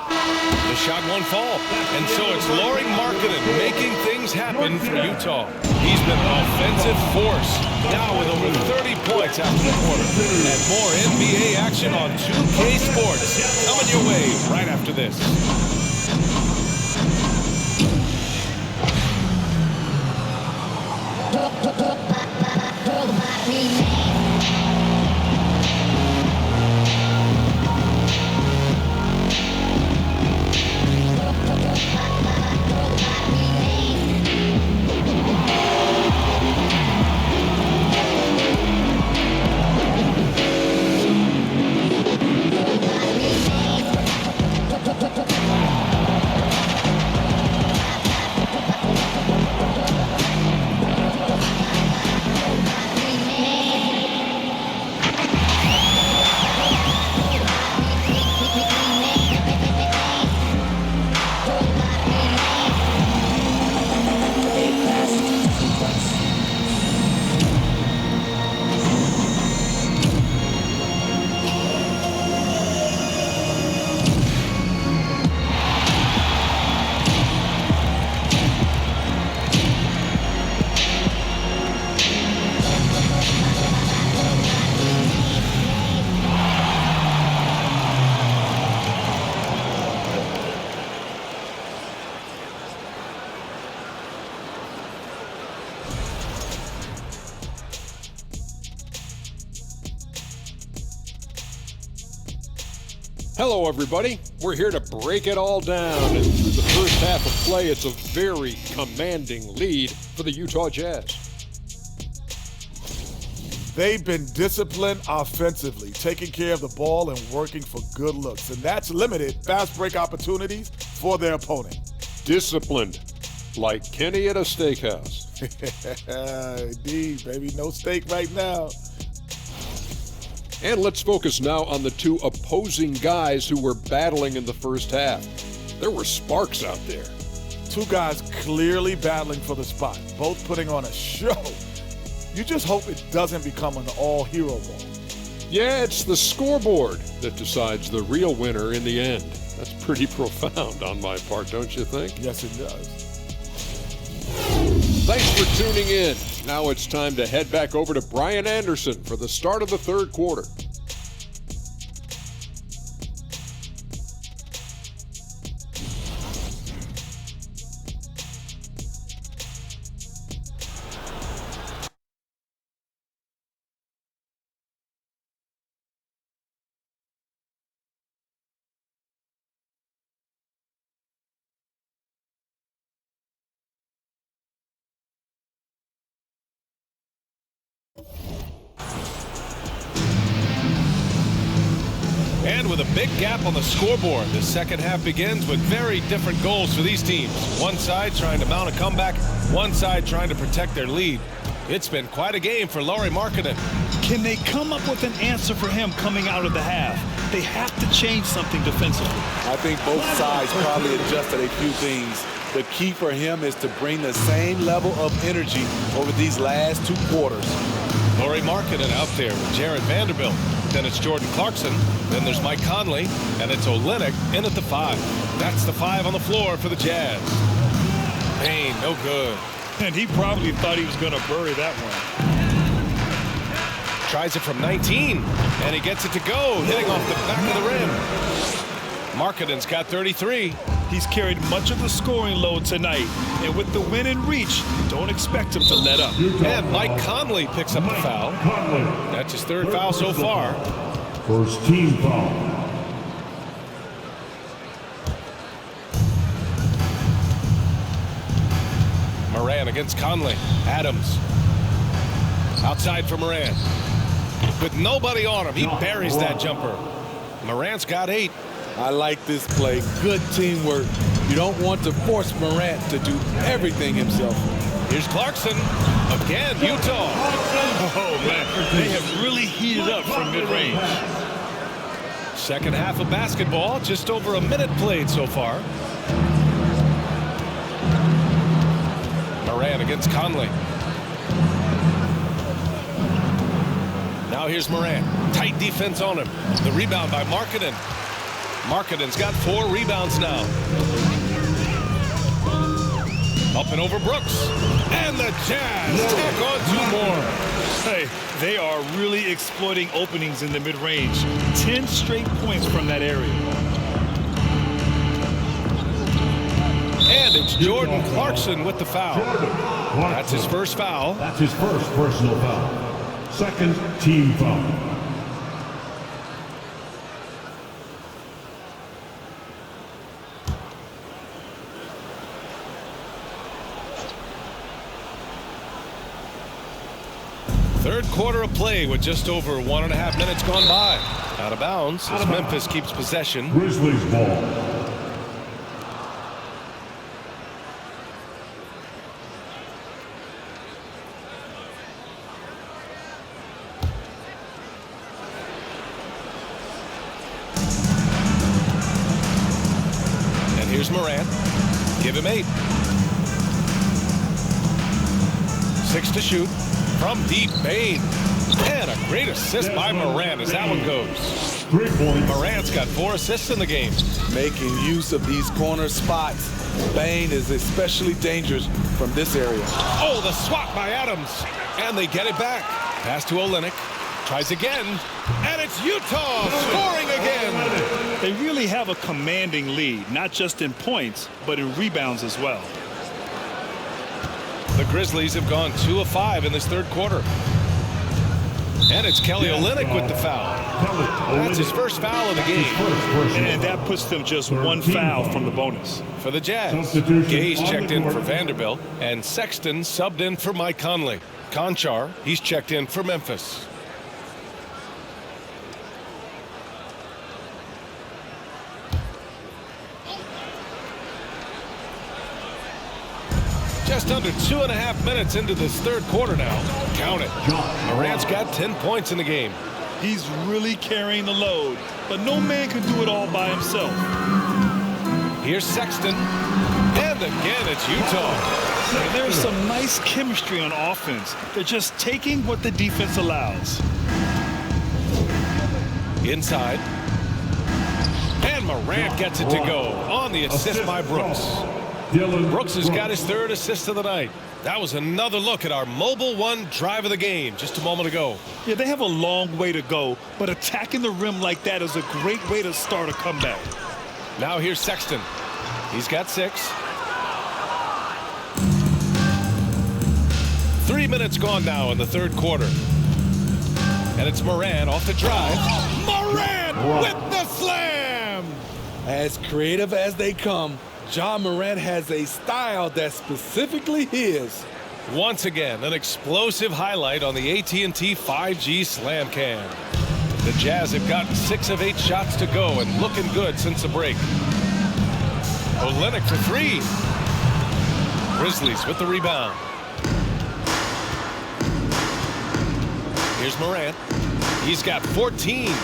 The shot won't fall. And so it's Lauri Markkanen making things happen for Utah. He's been an offensive force, now with over 30 points after the quarter. And more NBA action on 2K Sports coming your way right after this. Hello, everybody. We're here to break it all down. And through the first half of play, it's a very commanding lead for the Utah Jazz. They've been disciplined offensively, taking care of the ball and working for good looks. And that's limited fast break opportunities for their opponent. Disciplined, like Kenny at a steakhouse. Indeed, baby. No steak right now. And let's focus now on the two opposing guys who were battling in the first half. There were sparks out there. Two guys clearly battling for the spot, both putting on a show. You just hope it doesn't become an all-hero ball. Yeah, it's the scoreboard that decides the real winner in the end. That's pretty profound on my part, don't you think? Yes, it does. Thanks for tuning in. Now it's time to head back over to Brian Anderson for the start of the third quarter. And with a big gap on the scoreboard, the second half begins with very different goals for these teams. One side trying to mount a comeback, one side trying to protect their lead. It's been quite a game for Lauri Markkanen. Can they come up with an answer for him coming out of the half? They have to change something defensively. I think both sides probably adjusted a few things. The key for him is to bring the same level of energy over these last two quarters. Lauri Markkanen out there with Jared Vanderbilt. Then it's Jordan Clarkson. Then there's Mike Conley. And it's Olynyk in at the 5. That's the 5 on the floor for the Jazz. Payne, no good. And he probably thought he was going to bury that one. Tries it from 19. And he gets it to go, hitting off the back of the rim. Markkanen's got 33. He's carried much of the scoring load tonight. And with the win in reach, don't expect him to let up. And Mike Conley picks up the foul. That's his third foul so far. First team foul. Moran against Conley. Adams. Outside for Moran. With nobody on him, he buries that jumper. Morant's got 8. I like this play. Good teamwork. You don't want to force Morant to do everything himself. Here's Clarkson. Again, Utah. Oh, man. They have really heated up from mid-range. Second half of basketball. Just over a minute played so far. Moran against Conley. Now here's Moran. Tight defense on him. The rebound by Markkanen. Markkanen's got 4 rebounds now. Up and over Brooks. And the Jazz tack on 2 more. Hey, they are really exploiting openings in the mid-range. 10 straight points from that area. And it's Jordan Clarkson with the foul. That's his first foul. That's his first personal foul. Second team foul. Third quarter of play with just over 1.5 minutes gone by. Out of bounds as Memphis keeps possession. Grizzlies ball. And here's Morant. Give him 8. 6 to shoot. From deep, Payne. And a great assist by Morant as that one goes. 3 points. Morant's got 4 assists in the game. Making use of these corner spots. Bane is especially dangerous from this area. Oh, the swat by Adams. And they get it back. Pass to Olynyk. Tries again. And it's Utah scoring again. They really have a commanding lead, not just in points, but in rebounds as well. The Grizzlies have gone 2 of 5 in this third quarter. And it's Kelly Olynyk with the foul. That's his first foul of the game. And that puts them just one foul from the bonus. For the Jazz, Gay's checked in for Vanderbilt, and Sexton subbed in for Mike Conley. Conchar, he's checked in for Memphis. Just under 2.5 minutes into this third quarter now. Count it. Morant's got 10 points in the game. He's really carrying the load, but no man can do it all by himself. Here's Sexton. And again, it's Utah. And there's some nice chemistry on offense. They're just taking what the defense allows. Inside. And Morant gets it to go on the assist by Brooks. Brooks has got his third assist of the night. That was another look at our mobile one drive of the game just a moment ago. Yeah, they have a long way to go, but attacking the rim like that is a great way to start a comeback. Now here's Sexton. He's got 6. 3 minutes gone now in the third quarter. And it's Morant off the drive. Morant with the slam! As creative as they come, Ja Morant has a style that's specifically his. Once again, an explosive highlight on the AT&T 5G Slam Cam. The Jazz have gotten 6 of 8 shots to go and looking good since the break. Olynyk for 3. Grizzlies with the rebound. Here's Morant. He's got 14.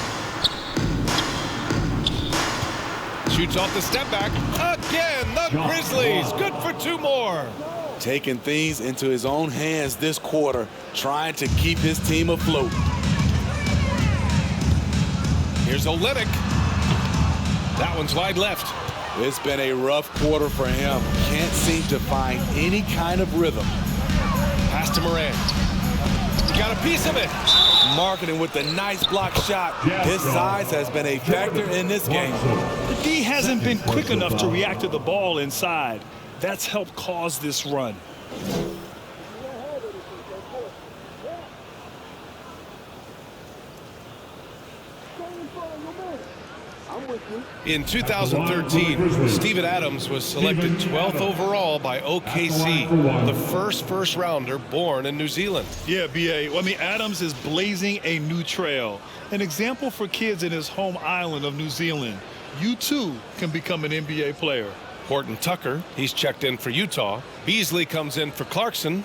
Shoots off the step back. Again, the Grizzlies. Good for 2 more. Taking things into his own hands this quarter, trying to keep his team afloat. Here's Olynyk. That one's wide left. It's been a rough quarter for him. Can't seem to find any kind of rhythm. Pass to Morant. Got a piece of it. Markkanen with the nice block shot. His size has been a factor in this game. The D hasn't been quick enough to react to the ball inside. That's helped cause this run. In 2013, Steven Adams was selected 12th overall by OKC, the first rounder born in New Zealand. Yeah, B.A. Well, I mean, Adams is blazing a new trail. An example for kids in his home island of New Zealand. You, too, can become an NBA player. Horton Tucker, he's checked in for Utah. Beasley comes in for Clarkson.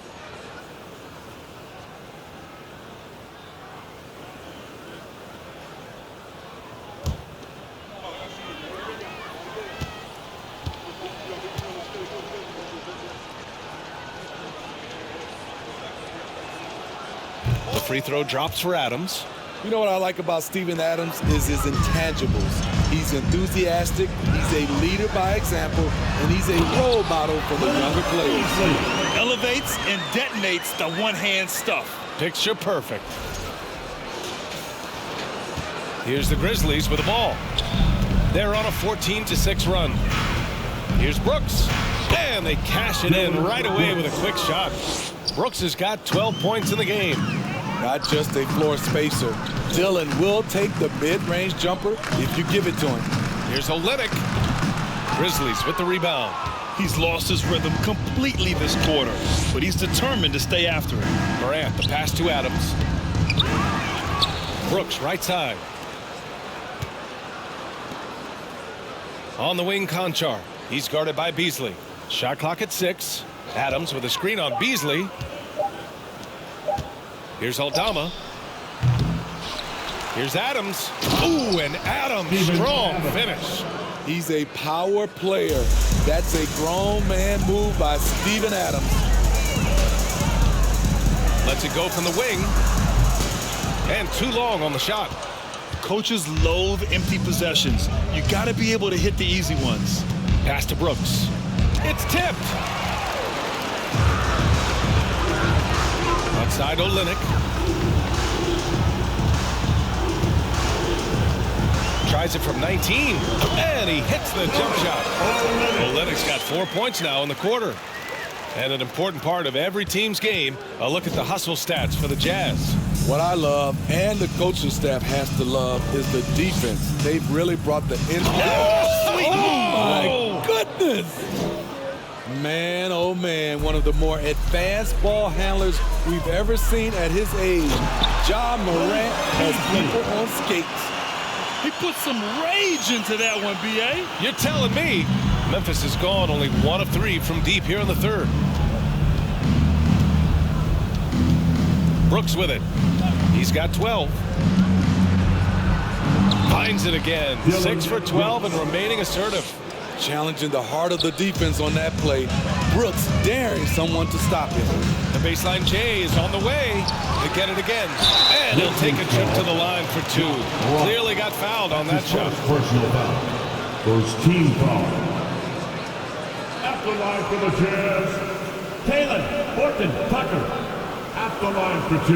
The free throw drops for Adams. You know what I like about Steven Adams is his intangibles. He's enthusiastic, he's a leader by example, and he's a role model for the younger players. Elevates and detonates the one-hand stuff. Picture perfect. Here's the Grizzlies with the ball. They're on a 14-6 run. Here's Brooks. And they cash it in right away with a quick shot. Brooks has got 12 points in the game. Not just a floor spacer. Dillion will take the mid-range jumper if you give it to him. Here's Olynyk. Grizzlies with the rebound. He's lost his rhythm completely this quarter, but he's determined to stay after it. Morant, the pass to Adams. Brooks, right side. On the wing, Conchar. He's guarded by Beasley. Shot clock at 6. Adams with a screen on Beasley. Here's Aldama. Here's Adams. Ooh, and Adams, strong finish. He's a power player. That's a grown man move by Steven Adams. Lets it go from the wing. And too long on the shot. Coaches loathe empty possessions. You got to be able to hit the easy ones. Pass to Brooks. It's tipped. Outside Olynyk. Tries it from 19. And he hits the jump shot. Olynyk's got 4 points now in the quarter. And an important part of every team's game, a look at the hustle stats for the Jazz. What I love, and the coaching staff has to love, is the defense. They've really brought the energy. Oh, my goodness! Man, oh man, one of the more advanced ball handlers we've ever seen at his age. Ja Morant has people on skates. He put some rage into that one, B.A. You're telling me. Memphis is gone only 1 of 3 from deep here in the third. Brooks with it. He's got 12. Finds it again. 6 for 12 and remaining assertive. Challenging the heart of the defense on that play. Brooks daring someone to stop him. The baseline J is on the way to get it again. And he'll take a trip to the line for 2. Clearly got fouled on that shot. Personal foul. First team foul. At the line for the Jazz, Taylor Horton Tucker. At the line for 2.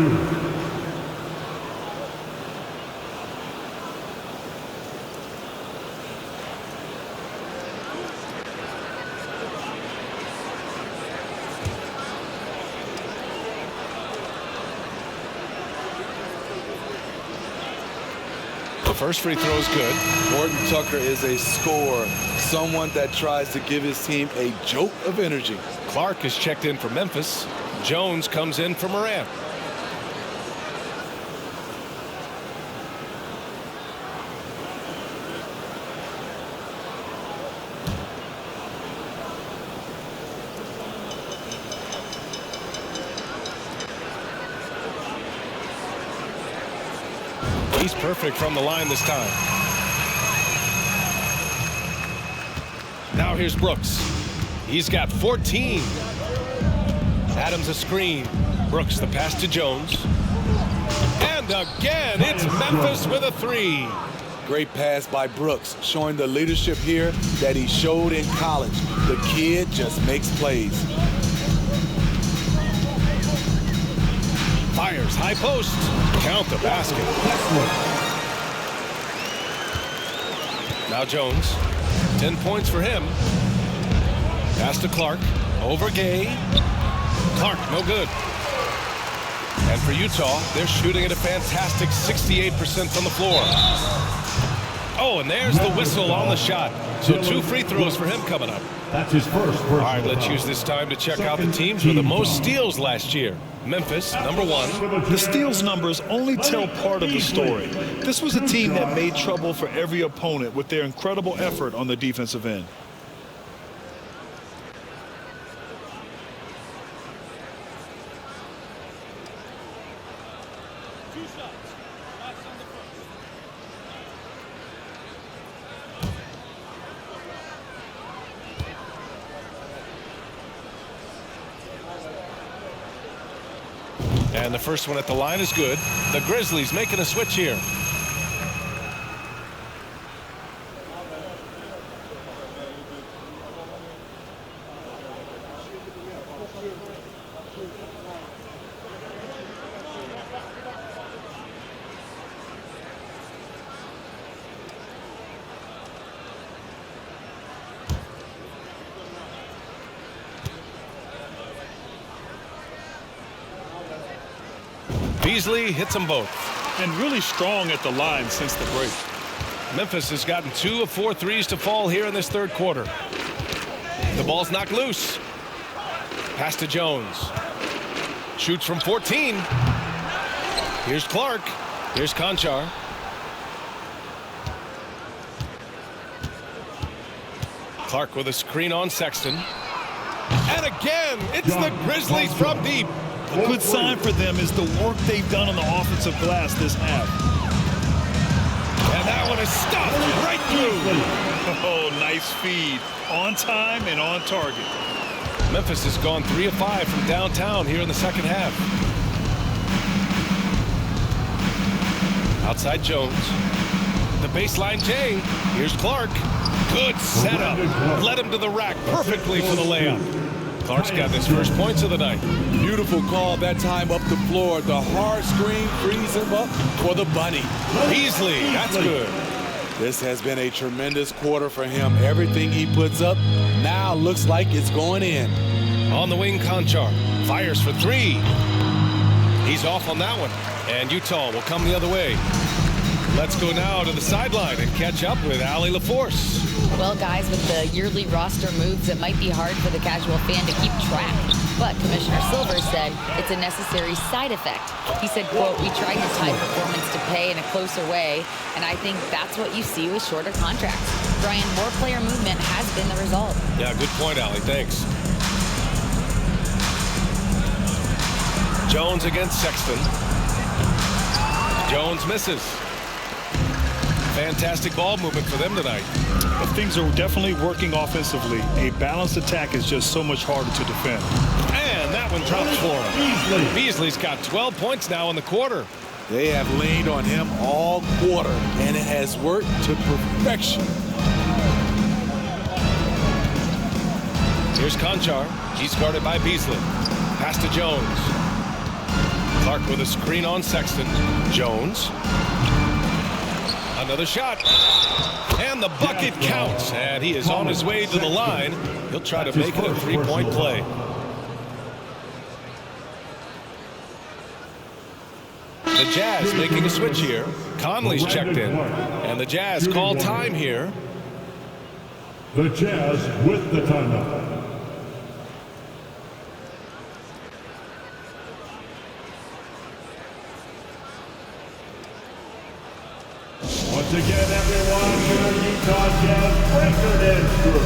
First free throw is good. Horton Tucker is a scorer, someone that tries to give his team a jolt of energy. Clark is checked in for Memphis. Jones comes in for Morant. He's perfect from the line this time. Now here's Brooks. He's got 14. Adams a screen. Brooks the pass to Jones. And again, it's Memphis with a 3. Great pass by Brooks, showing the leadership here that he showed in college. The kid just makes plays. Fires high post. Count the basket. Now Jones. 10 points for him. Pass to Clark. Over Gay. Clark, no good. And for Utah, they're shooting at a fantastic 68% from the floor. Oh, and there's the whistle on the shot. So 2 free throws for him coming up. That's his first. All right, let's use this time to check out the teams with the most steals last year. Memphis, number 1. The steals numbers only tell part of the story. This was a team that made trouble for every opponent with their incredible effort on the defensive end. And the first one at the line is good. The Grizzlies making a switch here. Beasley hits them both. And really strong at the line since the break. Memphis has gotten 2 of 4 threes to fall here in this third quarter. The ball's knocked loose. Pass to Jones. Shoots from 14. Here's Clark. Here's Conchar. Clark with a screen on Sexton. And again, it's the Grizzlies from deep. A good sign for them is the work they've done on the offensive glass this half. And that one is stopped right through. Oh, nice feed. On time and on target. Memphis has gone 3 of 5 from downtown here in the second half. Outside Jones. The baseline J. Here's Clark. Good setup. Led him to the rack perfectly for the layup. Clark's got his first points of the night. Beautiful call that time up the floor. The hard screen frees him up for the bunny. Beasley, that's good. This has been a tremendous quarter for him. Everything he puts up now looks like it's going in. On the wing, Conchar fires for 3. He's off on that one. And Utah will come the other way. Let's go now to the sideline and catch up with Allie LaForce. Well, guys, with the yearly roster moves, it might be hard for the casual fan to keep track. But Commissioner Silver said it's a necessary side effect. He said, quote, "We tried to tie performance to pay in a closer way, and I think that's what you see with shorter contracts." Brian, more player movement has been the result. Yeah, good point, Allie. Thanks. Jones against Sexton. Jones misses. Fantastic ball movement for them tonight. But things are definitely working offensively. A balanced attack is just so much harder to defend. And that one drops for him. Beasley's got 12 points now in the quarter. They have leaned on him all quarter, and it has worked to perfection. Here's Conchar. He's guarded by Beasley. Pass to Jones. Clark with a screen on Sexton. Jones. Another shot. And the bucket counts. And he is on his way to the line. He'll try to make it a three-point play. The Jazz making a switch here. Conley's checked in. And the Jazz call time here. The Jazz with the timeout. Once again, everyone, your Utah Jazz record dance crew.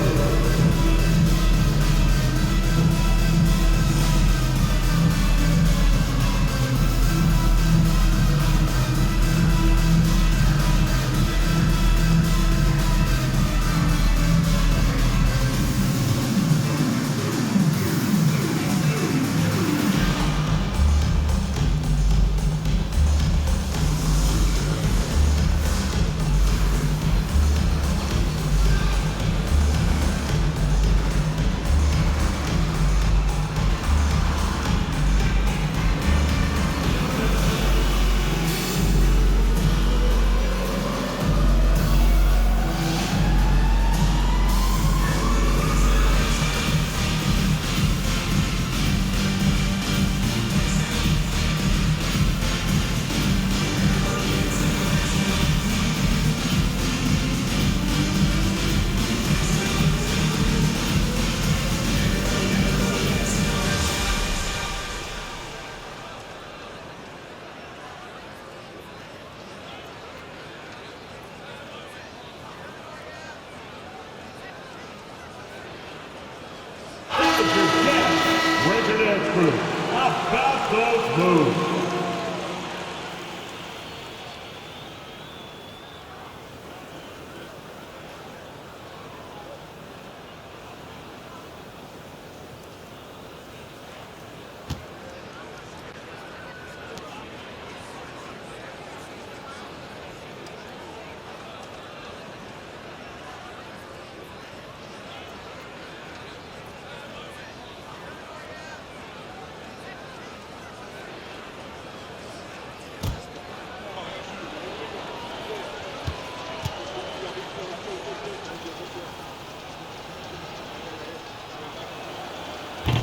About those moves.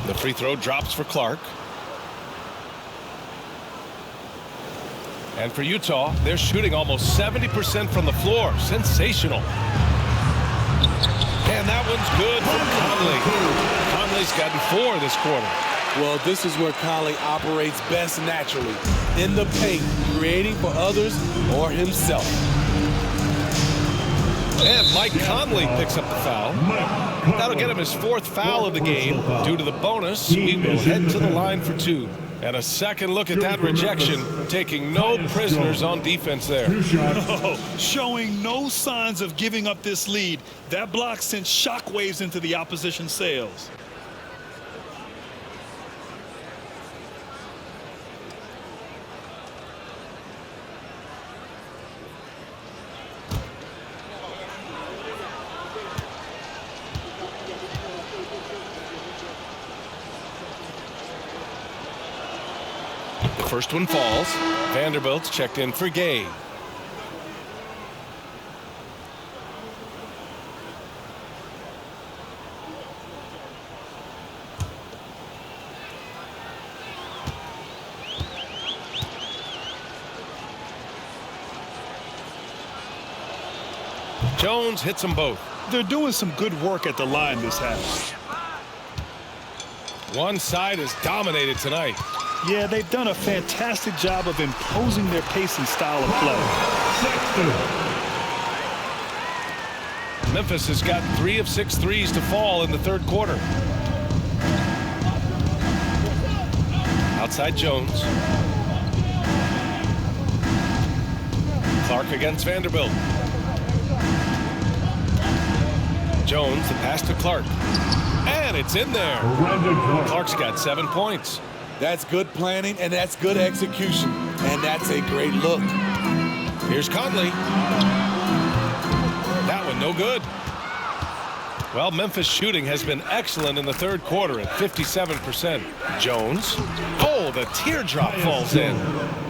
The free throw drops for Clark. And for Utah, they're shooting almost 70% from the floor. Sensational. And that one's good for Conley. Conley's gotten 4 this quarter. Well, this is where Conley operates best naturally. In the paint, creating for others or himself. And Mike Conley picks up the foul. That'll get him his 4th foul of the game. Due to the bonus, we will head to the line for 2. And a second look at that rejection, taking no prisoners on defense there. Showing no signs of giving up this lead. That block sent shockwaves into the opposition sails. First one falls. Vanderbilt's checked in for Gay. Jones hits them both. They're doing some good work at the line this half. One side is dominated tonight. Yeah, they've done a fantastic job of imposing their pace and style of play. Memphis has got 3 of 6 threes to fall in the third quarter. Outside Jones. Clark against Vanderbilt. Jones, the pass to Clark. And it's in there. Clark's got 7 points. That's good planning, and that's good execution. And that's a great look. Here's Conley. That one no good. Well, Memphis shooting has been excellent in the third quarter at 57%. Jones. Oh, the teardrop falls in.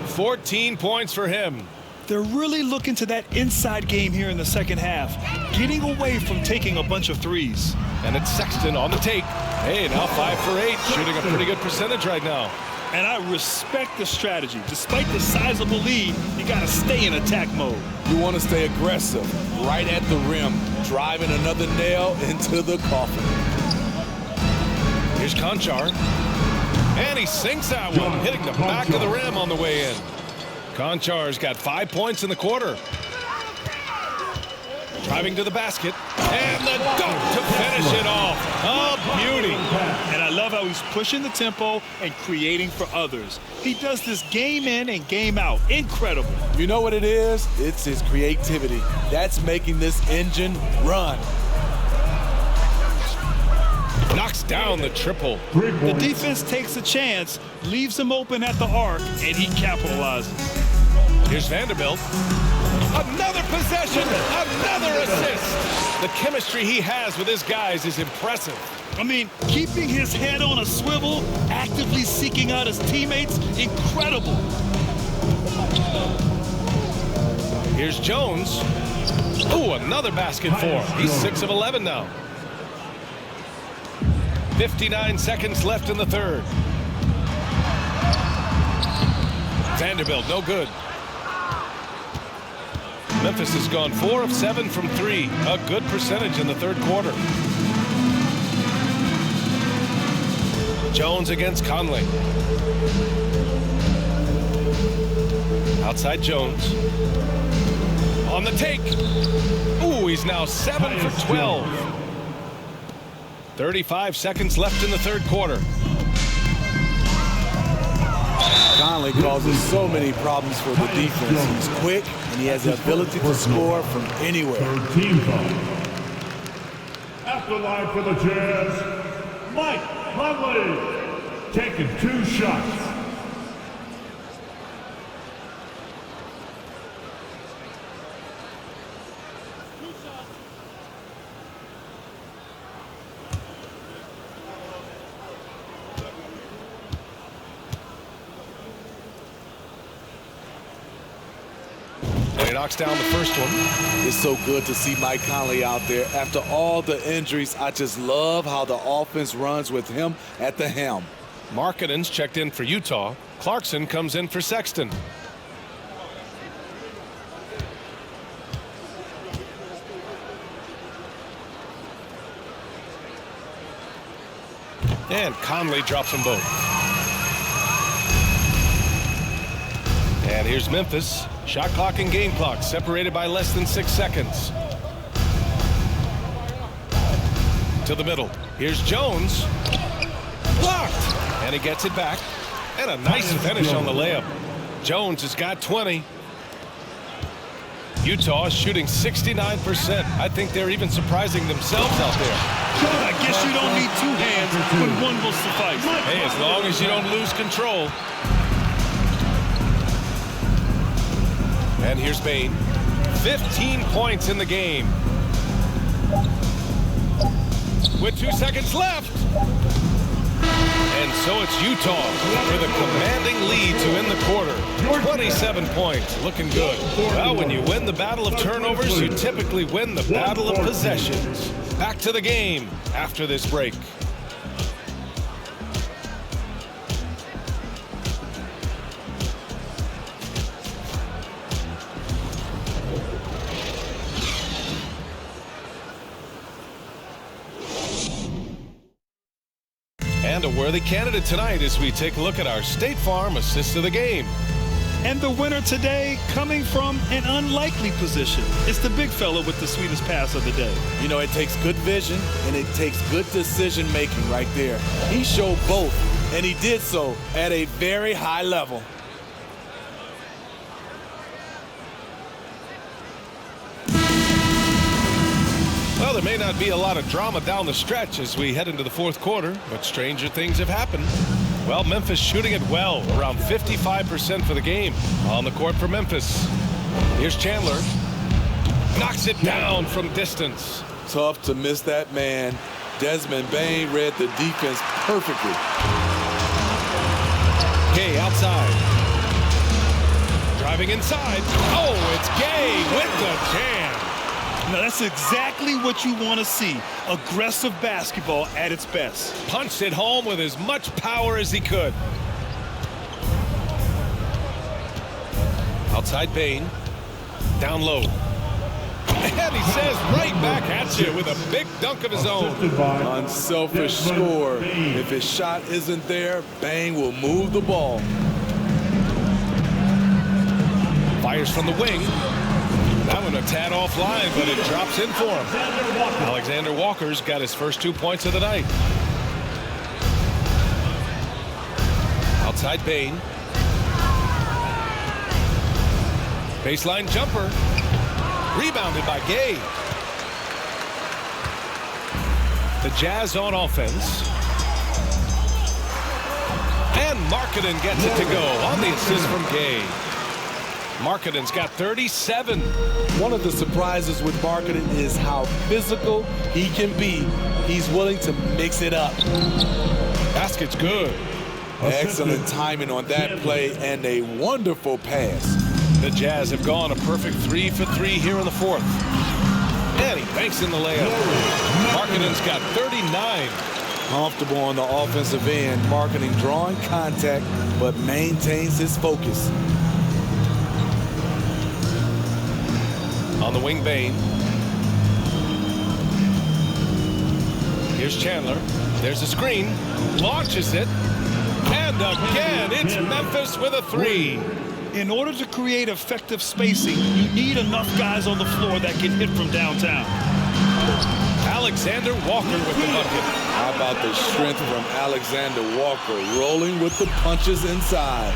14 points for him. They're really looking to that inside game here in the second half, getting away from taking a bunch of threes. And it's Sexton on the take. Hey, now 5 for 8, shooting a pretty good percentage right now. And I respect the strategy. Despite the sizable lead, you got to stay in attack mode. You want to stay aggressive, right at the rim, driving another nail into the coffin. Here's Conchar. And he sinks that one, hitting the back of the rim on the way in. Conchar's got 5 points in the quarter. Driving to the basket. And the dunk to finish it off. A beauty. And I love how he's pushing the tempo and creating for others. He does this game in and game out. Incredible. You know what it is? It's his creativity. That's making this engine run. Knocks down the triple. The defense takes a chance, leaves him open at the arc, and he capitalizes. Here's Vanderbilt. Another possession, another assist. The chemistry he has with his guys is impressive. I mean, keeping his head on a swivel, actively seeking out his teammates, incredible. Here's Jones. Ooh, another basket for him. He's 6 of 11 now. 59 seconds left in the third. Vanderbilt, no good. Memphis has gone 4 of 7 from 3. A good percentage in the third quarter. Jones against Conley. Outside Jones. On the take. Ooh, he's now 7 for 12. 35 seconds left in the third quarter. Conley causes so many problems for the defense. He's quick, and he has the ability to score from anywhere. Team foul. At the line for the Jazz, Conley, taking 2 shots. He knocks down the first one. It's so good to see Mike Conley out there. After all the injuries, I just love how the offense runs with him at the helm. Markkanen's checked in for Utah. Clarkson comes in for Sexton. And Conley drops them both. And here's Memphis. Shot clock and game clock separated by less than 6 seconds. To the middle. Here's Jones. Blocked. And he gets it back. And a nice finish on the layup. Jones has got 20. Utah is shooting 69%. I think they're even surprising themselves out there. I guess you don't need 2 hands when one will suffice. Hey, as long as you don't lose control. And here's Bain. 15 points in the game. With 2 seconds left. And so it's Utah with a commanding lead to end the quarter. 27 points, looking good. Well, when you win the battle of turnovers, you typically win the battle of possessions. Back to the game after this break. And a worthy candidate tonight as we take a look at our State Farm assist of the game. And the winner today coming from an unlikely position. It's the big fella with the sweetest pass of the day. You know, it takes good vision and it takes good decision making right there. He showed both, and he did so at a very high level. Well, there may not be a lot of drama down the stretch as we head into the fourth quarter, but stranger things have happened. Well, Memphis shooting it well, around 55% for the game. On the court for Memphis. Here's Chandler. Knocks it down from distance. Tough to miss that man. Desmond Bain read the defense perfectly. Gay outside. Driving inside. Oh, it's Gay with the jam. Now, that's exactly what you want to see. Aggressive basketball at its best. Punched it home with as much power as he could. Outside Bain. Down low. And he says right back at you with a big dunk of his own. Unselfish score. If his shot isn't there, Bain will move the ball. Fires from the wing. That one a tad offline, but it drops in for him. Alexander Walker's got his first 2 points of the night. Outside Bain. Baseline jumper. Rebounded by Gay. The Jazz on offense. And Markkanen gets it to go on the assist from Gay. Markkanen's got 37. One of the surprises with Markkanen is how physical he can be. He's willing to mix it up. Basket's good. Excellent timing on that play and a wonderful pass. The Jazz have gone a perfect 3 for 3 here in the fourth. And he banks in the layup. Markkanen's got 39. Comfortable on the offensive end. Markkanen drawing contact, but maintains his focus. On the wing, Bain. Here's Chandler. There's a screen. Launches it. And again, it's Memphis with a three. In order to create effective spacing, you need enough guys on the floor that can hit from downtown. Alexander Walker with the bucket. How about the strength from Alexander Walker, rolling with the punches inside.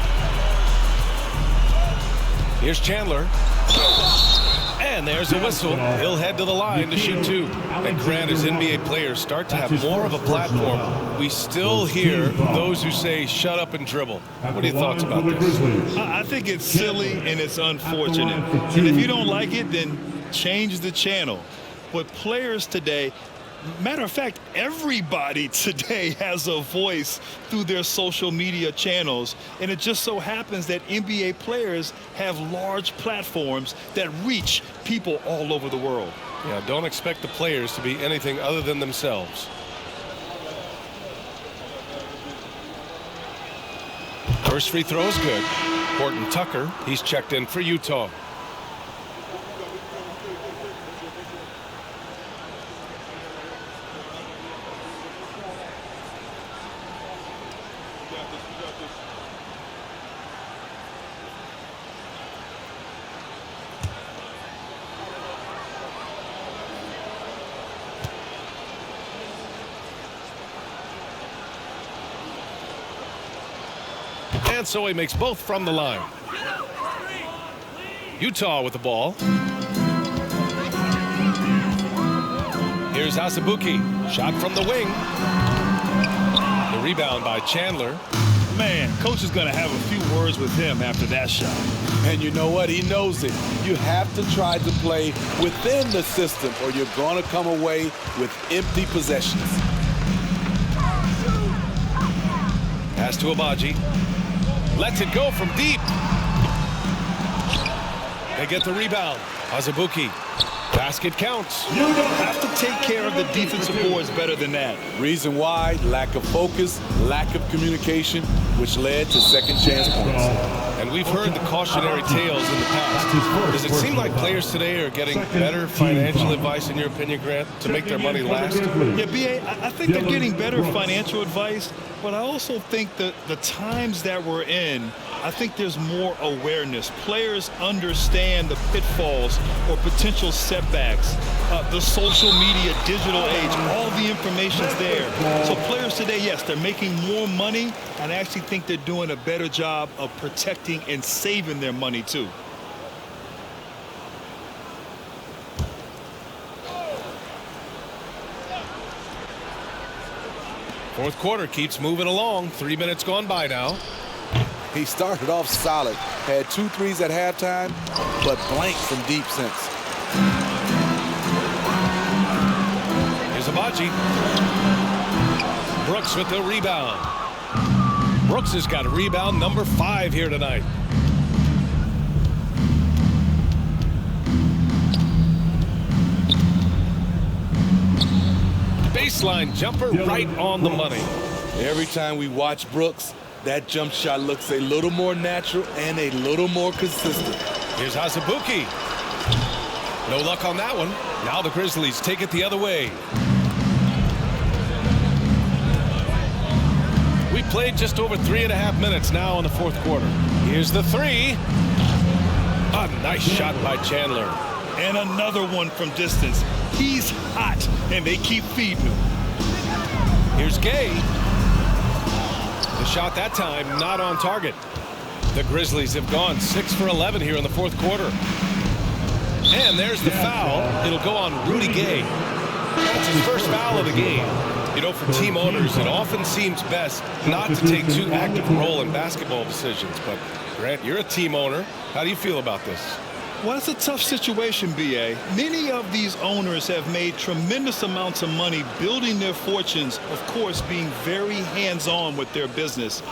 Here's Chandler. And there's a whistle. He'll head to the line to shoot two. And Grant, as NBA players start to have more of a platform, we still hear those who say shut up and dribble. What are your thoughts about this? I think it's silly and it's unfortunate. And if you don't like it, then change the channel. But players today, matter of fact, everybody today has a voice through their social media channels. And it just so happens that NBA players have large platforms that reach people all over the world. Yeah, don't expect the players to be anything other than themselves. First free throw is good. Horton Tucker, he's checked in for Utah. And so he makes both from the line. Utah with the ball. Here's Azubuike. Shot from the wing. The rebound by Chandler. Man, coach is going to have a few words with him after that shot. And you know what? He knows it. You have to try to play within the system or you're going to come away with empty possessions. Pass to Abaji. Lets it go from deep. They get the rebound. Azubuike. Basket counts. You don't have to take care of the defensive boards better than that. Reason why? Lack of focus, lack of communication, which led to second chance points. And we've heard the cautionary tales in the past. Does it seem like players today are getting better financial advice, in your opinion, Grant, to make their money last? Yeah, B.A., I think they're getting better financial advice, but I also think that the times that we're in, I think there's more awareness. Players understand the pitfalls or potential setbacks. The social media, digital age, all the information's there. So players today, yes, they're making more money, and I actually think they're doing a better job of protecting and saving their money too. Fourth quarter keeps moving along. 3 minutes gone by now. He started off solid, had 2 threes at halftime, but blanked from deep since. Here's Abaji. Brooks with the rebound. Brooks has got rebound number 5 here tonight. Baseline jumper right on the money. Every time we watch Brooks, that jump shot looks a little more natural and a little more consistent. Here's Hasabuki. No luck on that one. Now the Grizzlies take it the other way. We played just over 3.5 minutes now in the fourth quarter. Here's the 3. A nice shot by Chandler. And another one from distance. He's hot, and they keep feeding him. Here's Gay. The shot that time not on target. The Grizzlies have gone 6 for 11 here in the fourth quarter. And there's the foul. It'll go on Rudy Gay. That's his first foul of the game. You know, for team owners, it often seems best not to take too active a role in basketball decisions. But, Grant, you're a team owner. How do you feel about this? Well, it's a tough situation, B.A. Many of these owners have made tremendous amounts of money building their fortunes, of course, being very hands-on with their business.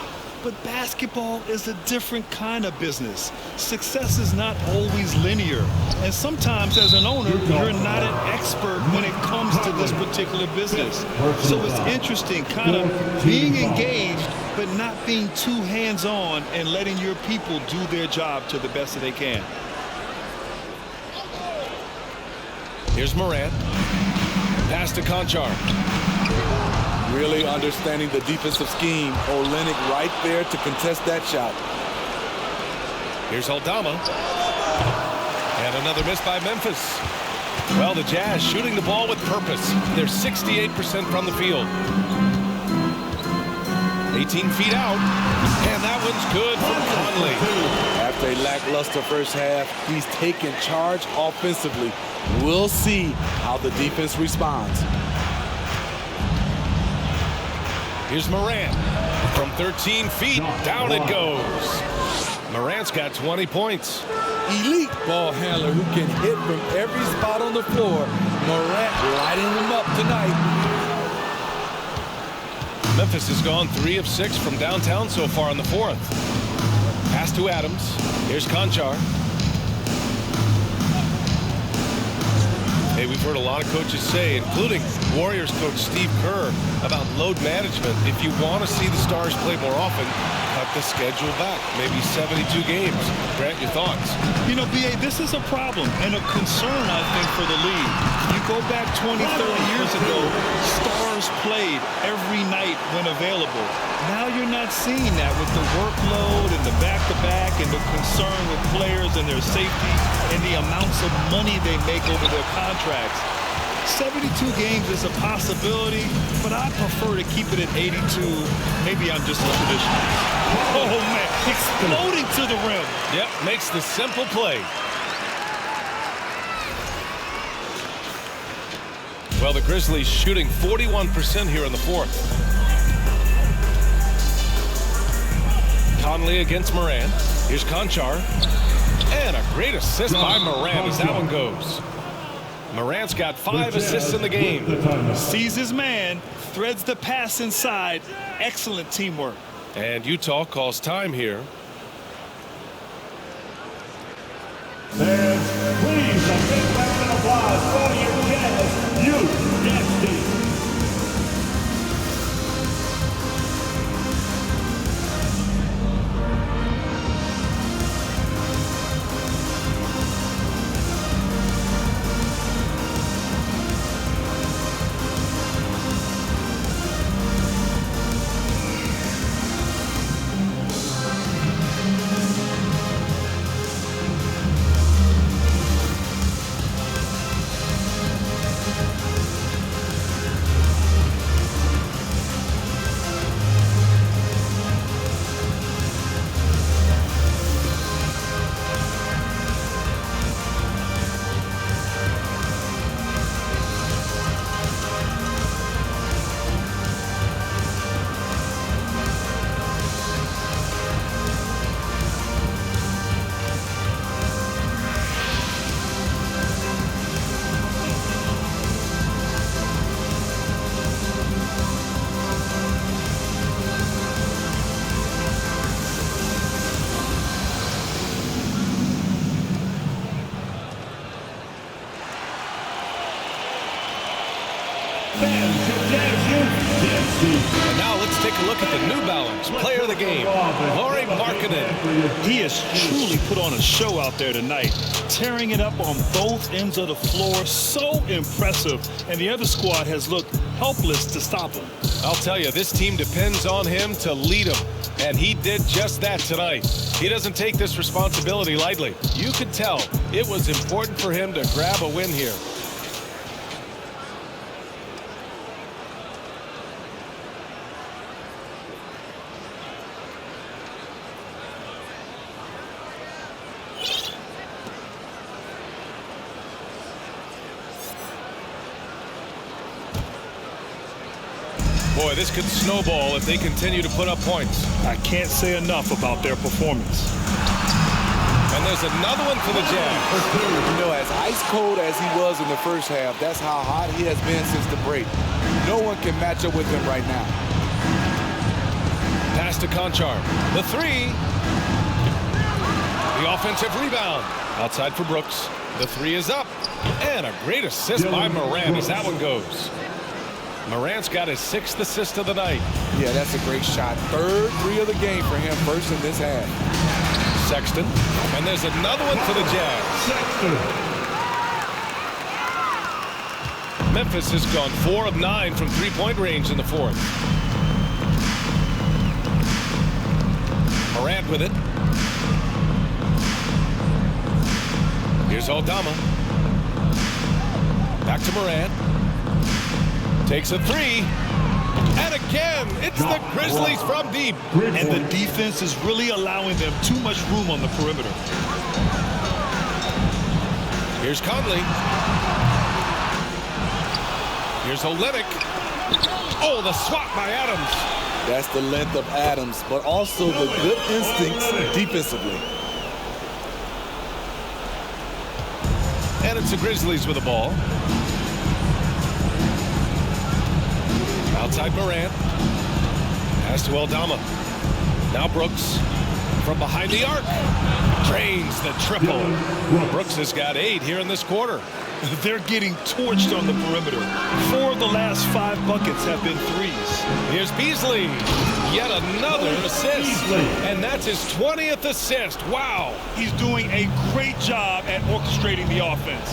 But basketball is a different kind of business. Success is not always linear. And sometimes as an owner, you're not an expert when it comes to this particular business. So it's interesting, kind of being engaged, but not being too hands-on and letting your people do their job to the best that they can. Here's Morant. Pass to Conchar. Really understanding the defensive scheme. Olynyk right there to contest that shot. Here's Aldama. And another miss by Memphis. Well, the Jazz shooting the ball with purpose. They're 68% from the field. 18 feet out. And that one's good from Conley. After a lackluster first half, he's taken charge offensively. We'll see how the defense responds. Here's Morant. From 13 feet, down it goes. Morant's got 20 points. Elite ball handler who can hit from every spot on the floor. Morant lighting them up tonight. Memphis has gone 3 of 6 from downtown so far in the fourth. Pass to Adams. Here's Conchar. Hey, we've heard a lot of coaches say, including Warriors coach Steve Kerr, about load management. If you want to see the Stars play more often, cut the schedule back. Maybe 72 games. Grant, your thoughts? You know, B.A., this is a problem and a concern, I think, for the league. You go back 20, 30 years ago, Stars played every night when available. Now you're not seeing that with the workload and the back-to-back and the concern with players and their safety and the amounts of money they make over their contracts. 72 games is a possibility, but I prefer to keep it at 82. Maybe I'm just a traditionalist. Oh, man, exploding to the rim. Yep, makes the simple play. Well, the Grizzlies shooting 41% here in the fourth. Conley against Morant. Here's Conchar. And a great assist by Morant as that one goes. Morant's got 5 assists in the game. Sees his man, threads the pass inside. Excellent teamwork. And Utah calls time here. Fans, please a big round of applause for your Jazz Youth Dance Team. And now let's take a look at the New Balance player of the game, Lauri Markkanen. He has truly put on a show out there tonight, tearing it up on both ends of the floor. So impressive, and the other squad has looked helpless to stop him. I'll tell you, this team depends on him to lead them, and he did just that tonight. He doesn't take this responsibility lightly. You could tell it was important for him to grab a win here. Boy, this could snowball if they continue to put up points. I can't say enough about their performance. And there's another one for the Jazz. You know, as ice cold as he was in the first half, that's how hot he has been since the break. No one can match up with him right now. Pass to Conchar. The three. The offensive rebound. Outside for Brooks. The three is up. And a great assist by Morant as that one goes. Morant's got his 6th assist of the night. Yeah, that's a great shot. 3rd three of the game for him, first in this half. Sexton. And there's another one for the Jazz. Memphis has gone 4 of 9 from three-point range in the 4th. Morant with it. Here's Aldama. Back to Morant. Takes a three. And again, it's the Grizzlies from deep. And the defense is really allowing them too much room on the perimeter. Here's Conley. Here's Olynyk. Oh, the swat by Adams. That's the length of Adams, but also the good instincts defensively. And it's the Grizzlies with the ball. Outside Morant. Pass to Aldama. Now Brooks from behind the arc. Drains the triple. Brooks has got 8 here in this quarter. They're getting torched on the perimeter. 4 of the last 5 buckets have been threes. Here's Beasley. Yet another assist. And that's his 20th assist. Wow. He's doing a great job at orchestrating the offense.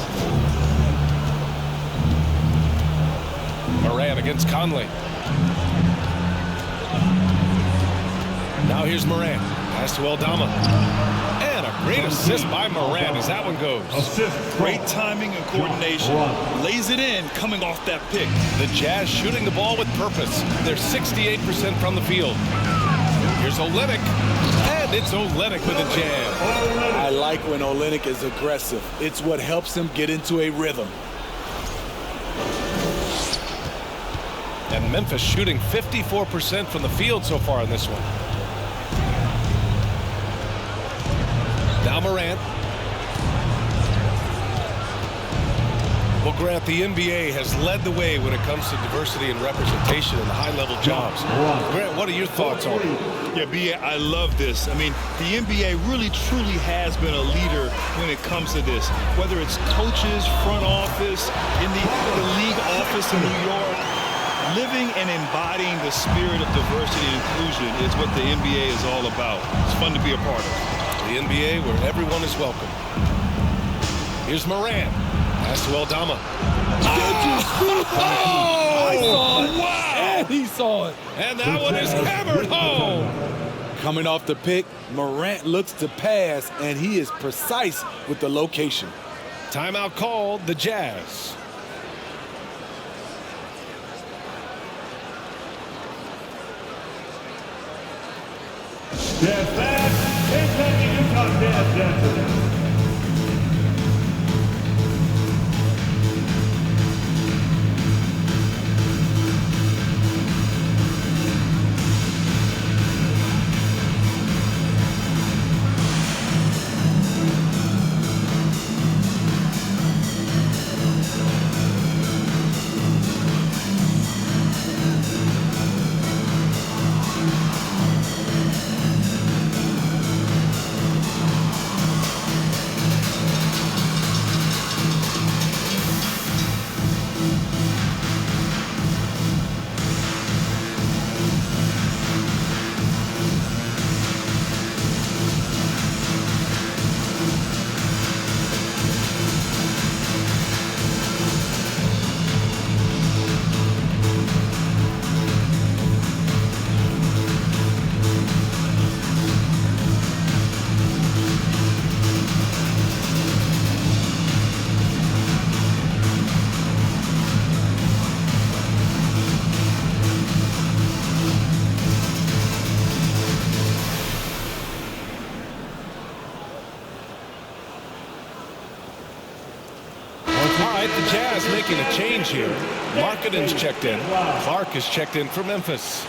Morant against Conley. Now here's Morant. Pass to Aldama. And a great assist by Morant as that one goes. Great timing and coordination. Lays it in coming off that pick. The Jazz shooting the ball with purpose. They're 68% from the field. Here's Olynyk. And it's Olynyk with a jam. I like when Olynyk is aggressive. It's what helps him get into a rhythm. And Memphis shooting 54% from the field so far in this one. Now Morant. Well, Grant, the NBA has led the way when it comes to diversity and representation in the high-level jobs. Grant, what are your thoughts on it? Yeah, B.A., I love this. I mean, the NBA really, truly has been a leader when it comes to this. Whether it's coaches, front office, in the league office in New York, living and embodying the spirit of diversity and inclusion is what the NBA is all about. It's fun to be a part of. The NBA where everyone is welcome. Here's Morant. Pass to Aldama. Oh, wow! And he saw it. And that one is hammered home. Coming off the pick, Morant looks to pass, and he is precise with the location. Timeout called, the Jazz. Yes, that is the Utah Jazz. Jazz making a change here. Markkanen's checked in. Clark is checked in for Memphis.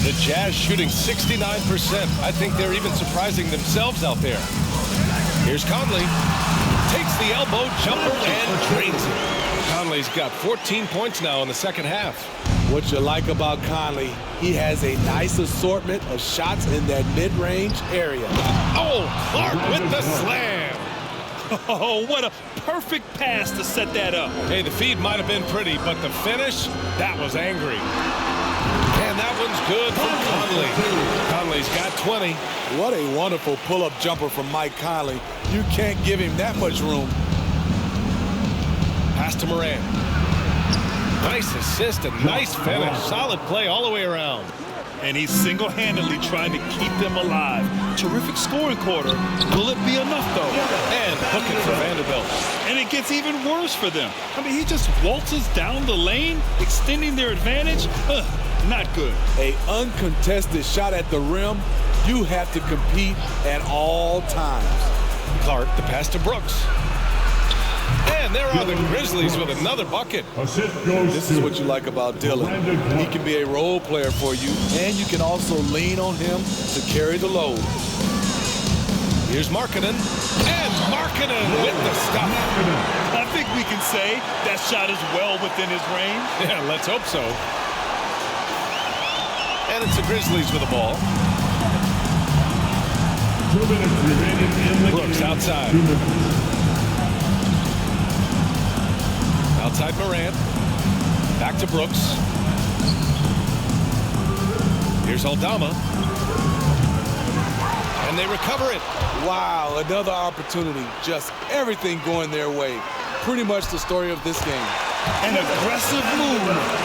The Jazz shooting 69%. I think they're even surprising themselves out there. Here's Conley. Takes the elbow jumper and drains it. Conley's got 14 points now in the second half. What you like about Conley, he has a nice assortment of shots in that mid-range area. Oh, Clark with the slam. Oh, what a perfect pass to set that up. Hey, the feed might have been pretty, but the finish, that was angry. And that one's good from Conley. Conley's got 20. What a wonderful pull-up jumper from Mike Conley. You can't give him that much room. Pass to Morant. Nice assist and nice finish. Solid play all the way around. And he's single-handedly trying to keep them alive. Terrific scoring quarter. Will it be enough, though? And hook it for Vanderbilt. And it gets even worse for them. I mean, he just waltzes down the lane, extending their advantage. Not good. A uncontested shot at the rim. You have to compete at all times. Clark, the pass to Brooks. And there are the Grizzlies with another bucket. This is what you like about Dillion. He can be a role player for you, and you can also lean on him to carry the load. Here's Markkanen. And Markkanen with the stop. I think we can say that shot is well within his range. Yeah, let's hope so. And it's the Grizzlies with the ball. 2 minutes remaining in the Brooks game. outside. 2 minutes. Outside Morant. Back to Brooks. Here's Aldama. And they recover it. Wow, another opportunity. Just everything going their way. Pretty much the story of this game. An aggressive move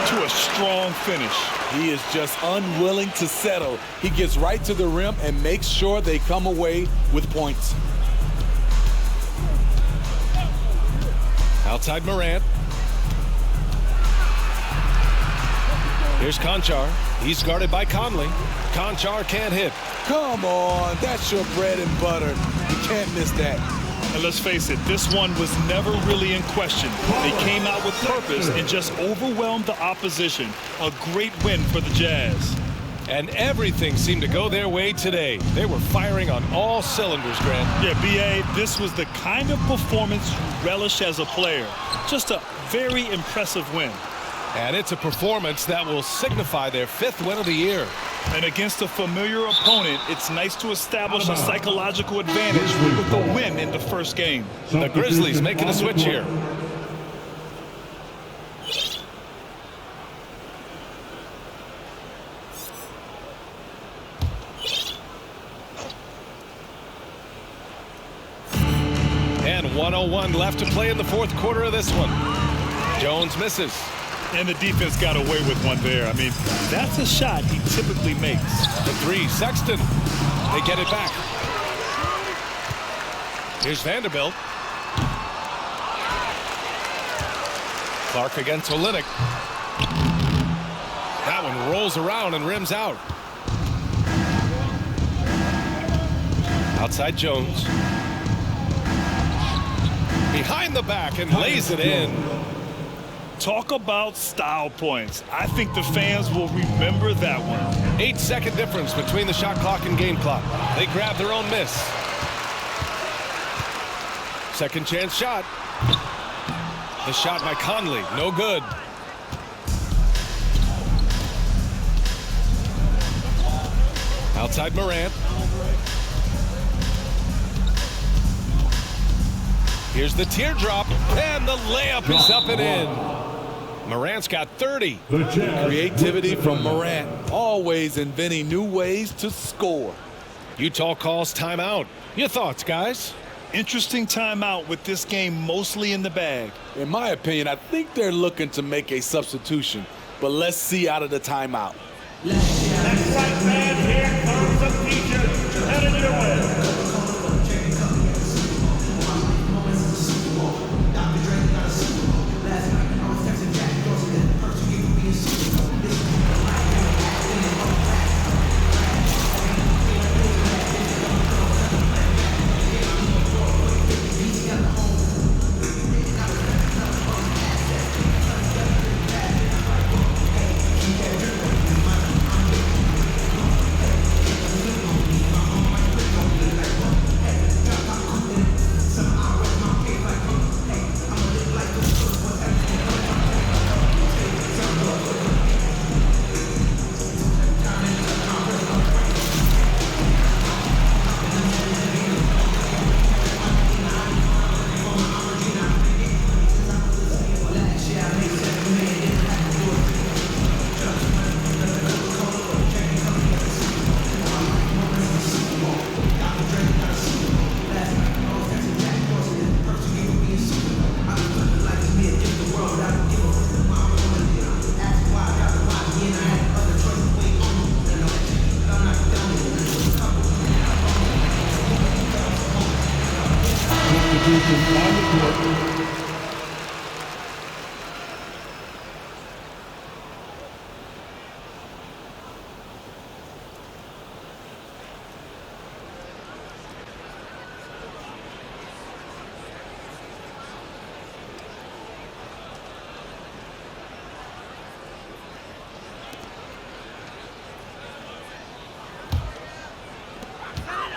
to a strong finish. He is just unwilling to settle. He gets right to the rim and makes sure they come away with points. Outside Morant. Here's Conchar. He's guarded by Conley. Conchar can't hit. Come on, that's your bread and butter. You can't miss that. And let's face it, this one was never really in question. They came out with purpose and just overwhelmed the opposition. A great win for the Jazz. And everything seemed to go their way today. They were firing on all cylinders, Grant. Yeah, B.A., this was the kind of performance you relish as a player. Just a very impressive win. And it's a performance that will signify their 5th win of the year. And against a familiar opponent, it's nice to establish a psychological advantage with the win in the first game. The Grizzlies making a switch here. And 1:01 left to play in the 4th quarter of this one. Jones misses. And the defense got away with one there. I mean, that's a shot he typically makes. The 3, Sexton. They get it back. Here's Vanderbilt. Clark against Olynyk. That one rolls around and rims out. Outside Jones. Behind the back and lays it in. Talk about style points. I think the fans will remember that one. 8-second difference between the shot clock and game clock. They grab their own miss. Second chance shot. The shot by Conley, no good. Outside Morant. Here's the teardrop, and the layup is up and in. Morant's got 30. Creativity from Morant, always inventing new ways to score. Utah calls timeout. Your thoughts, guys? Interesting timeout with this game mostly in the bag. In my opinion, I think they're looking to make a substitution, but let's see out of the timeout. That's right, man. Here comes the Collegiate headed your way.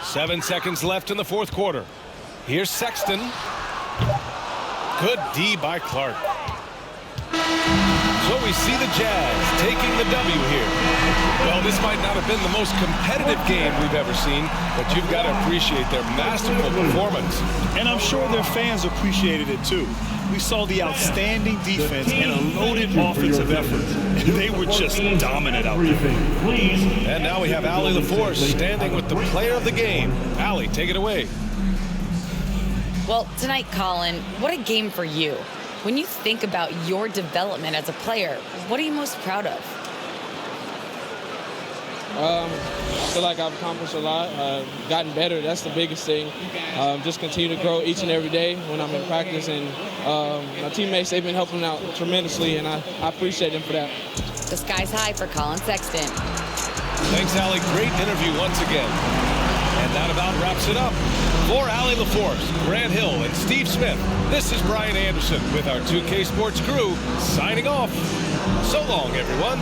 Seven seconds left in the fourth quarter. Here's Sexton. Good D by Clark. So we see the Jazz taking the W here. Well, this might not have been the most competitive game we've ever seen, but you've got to appreciate their masterful performance. And I'm sure their fans appreciated it too. We saw the outstanding defense and a loaded offensive effort. And they were just dominant out there. And now we have Allie LaForce standing with the player of the game. Allie, take it away. Well, tonight, Colin, what a game for you. When you think about your development as a player, what are you most proud of? I feel like I've accomplished a lot, gotten better. That's the biggest thing. Just continue to grow each and every day when I'm in practice. And my teammates, they've been helping out tremendously, and I appreciate them for that. The sky's high for Colin Sexton. Thanks, Allie. Great interview once again. And that about wraps it up. For Allie LaForce, Grant Hill, and Steve Smith, this is Brian Anderson with our 2K Sports crew signing off. So long, everyone.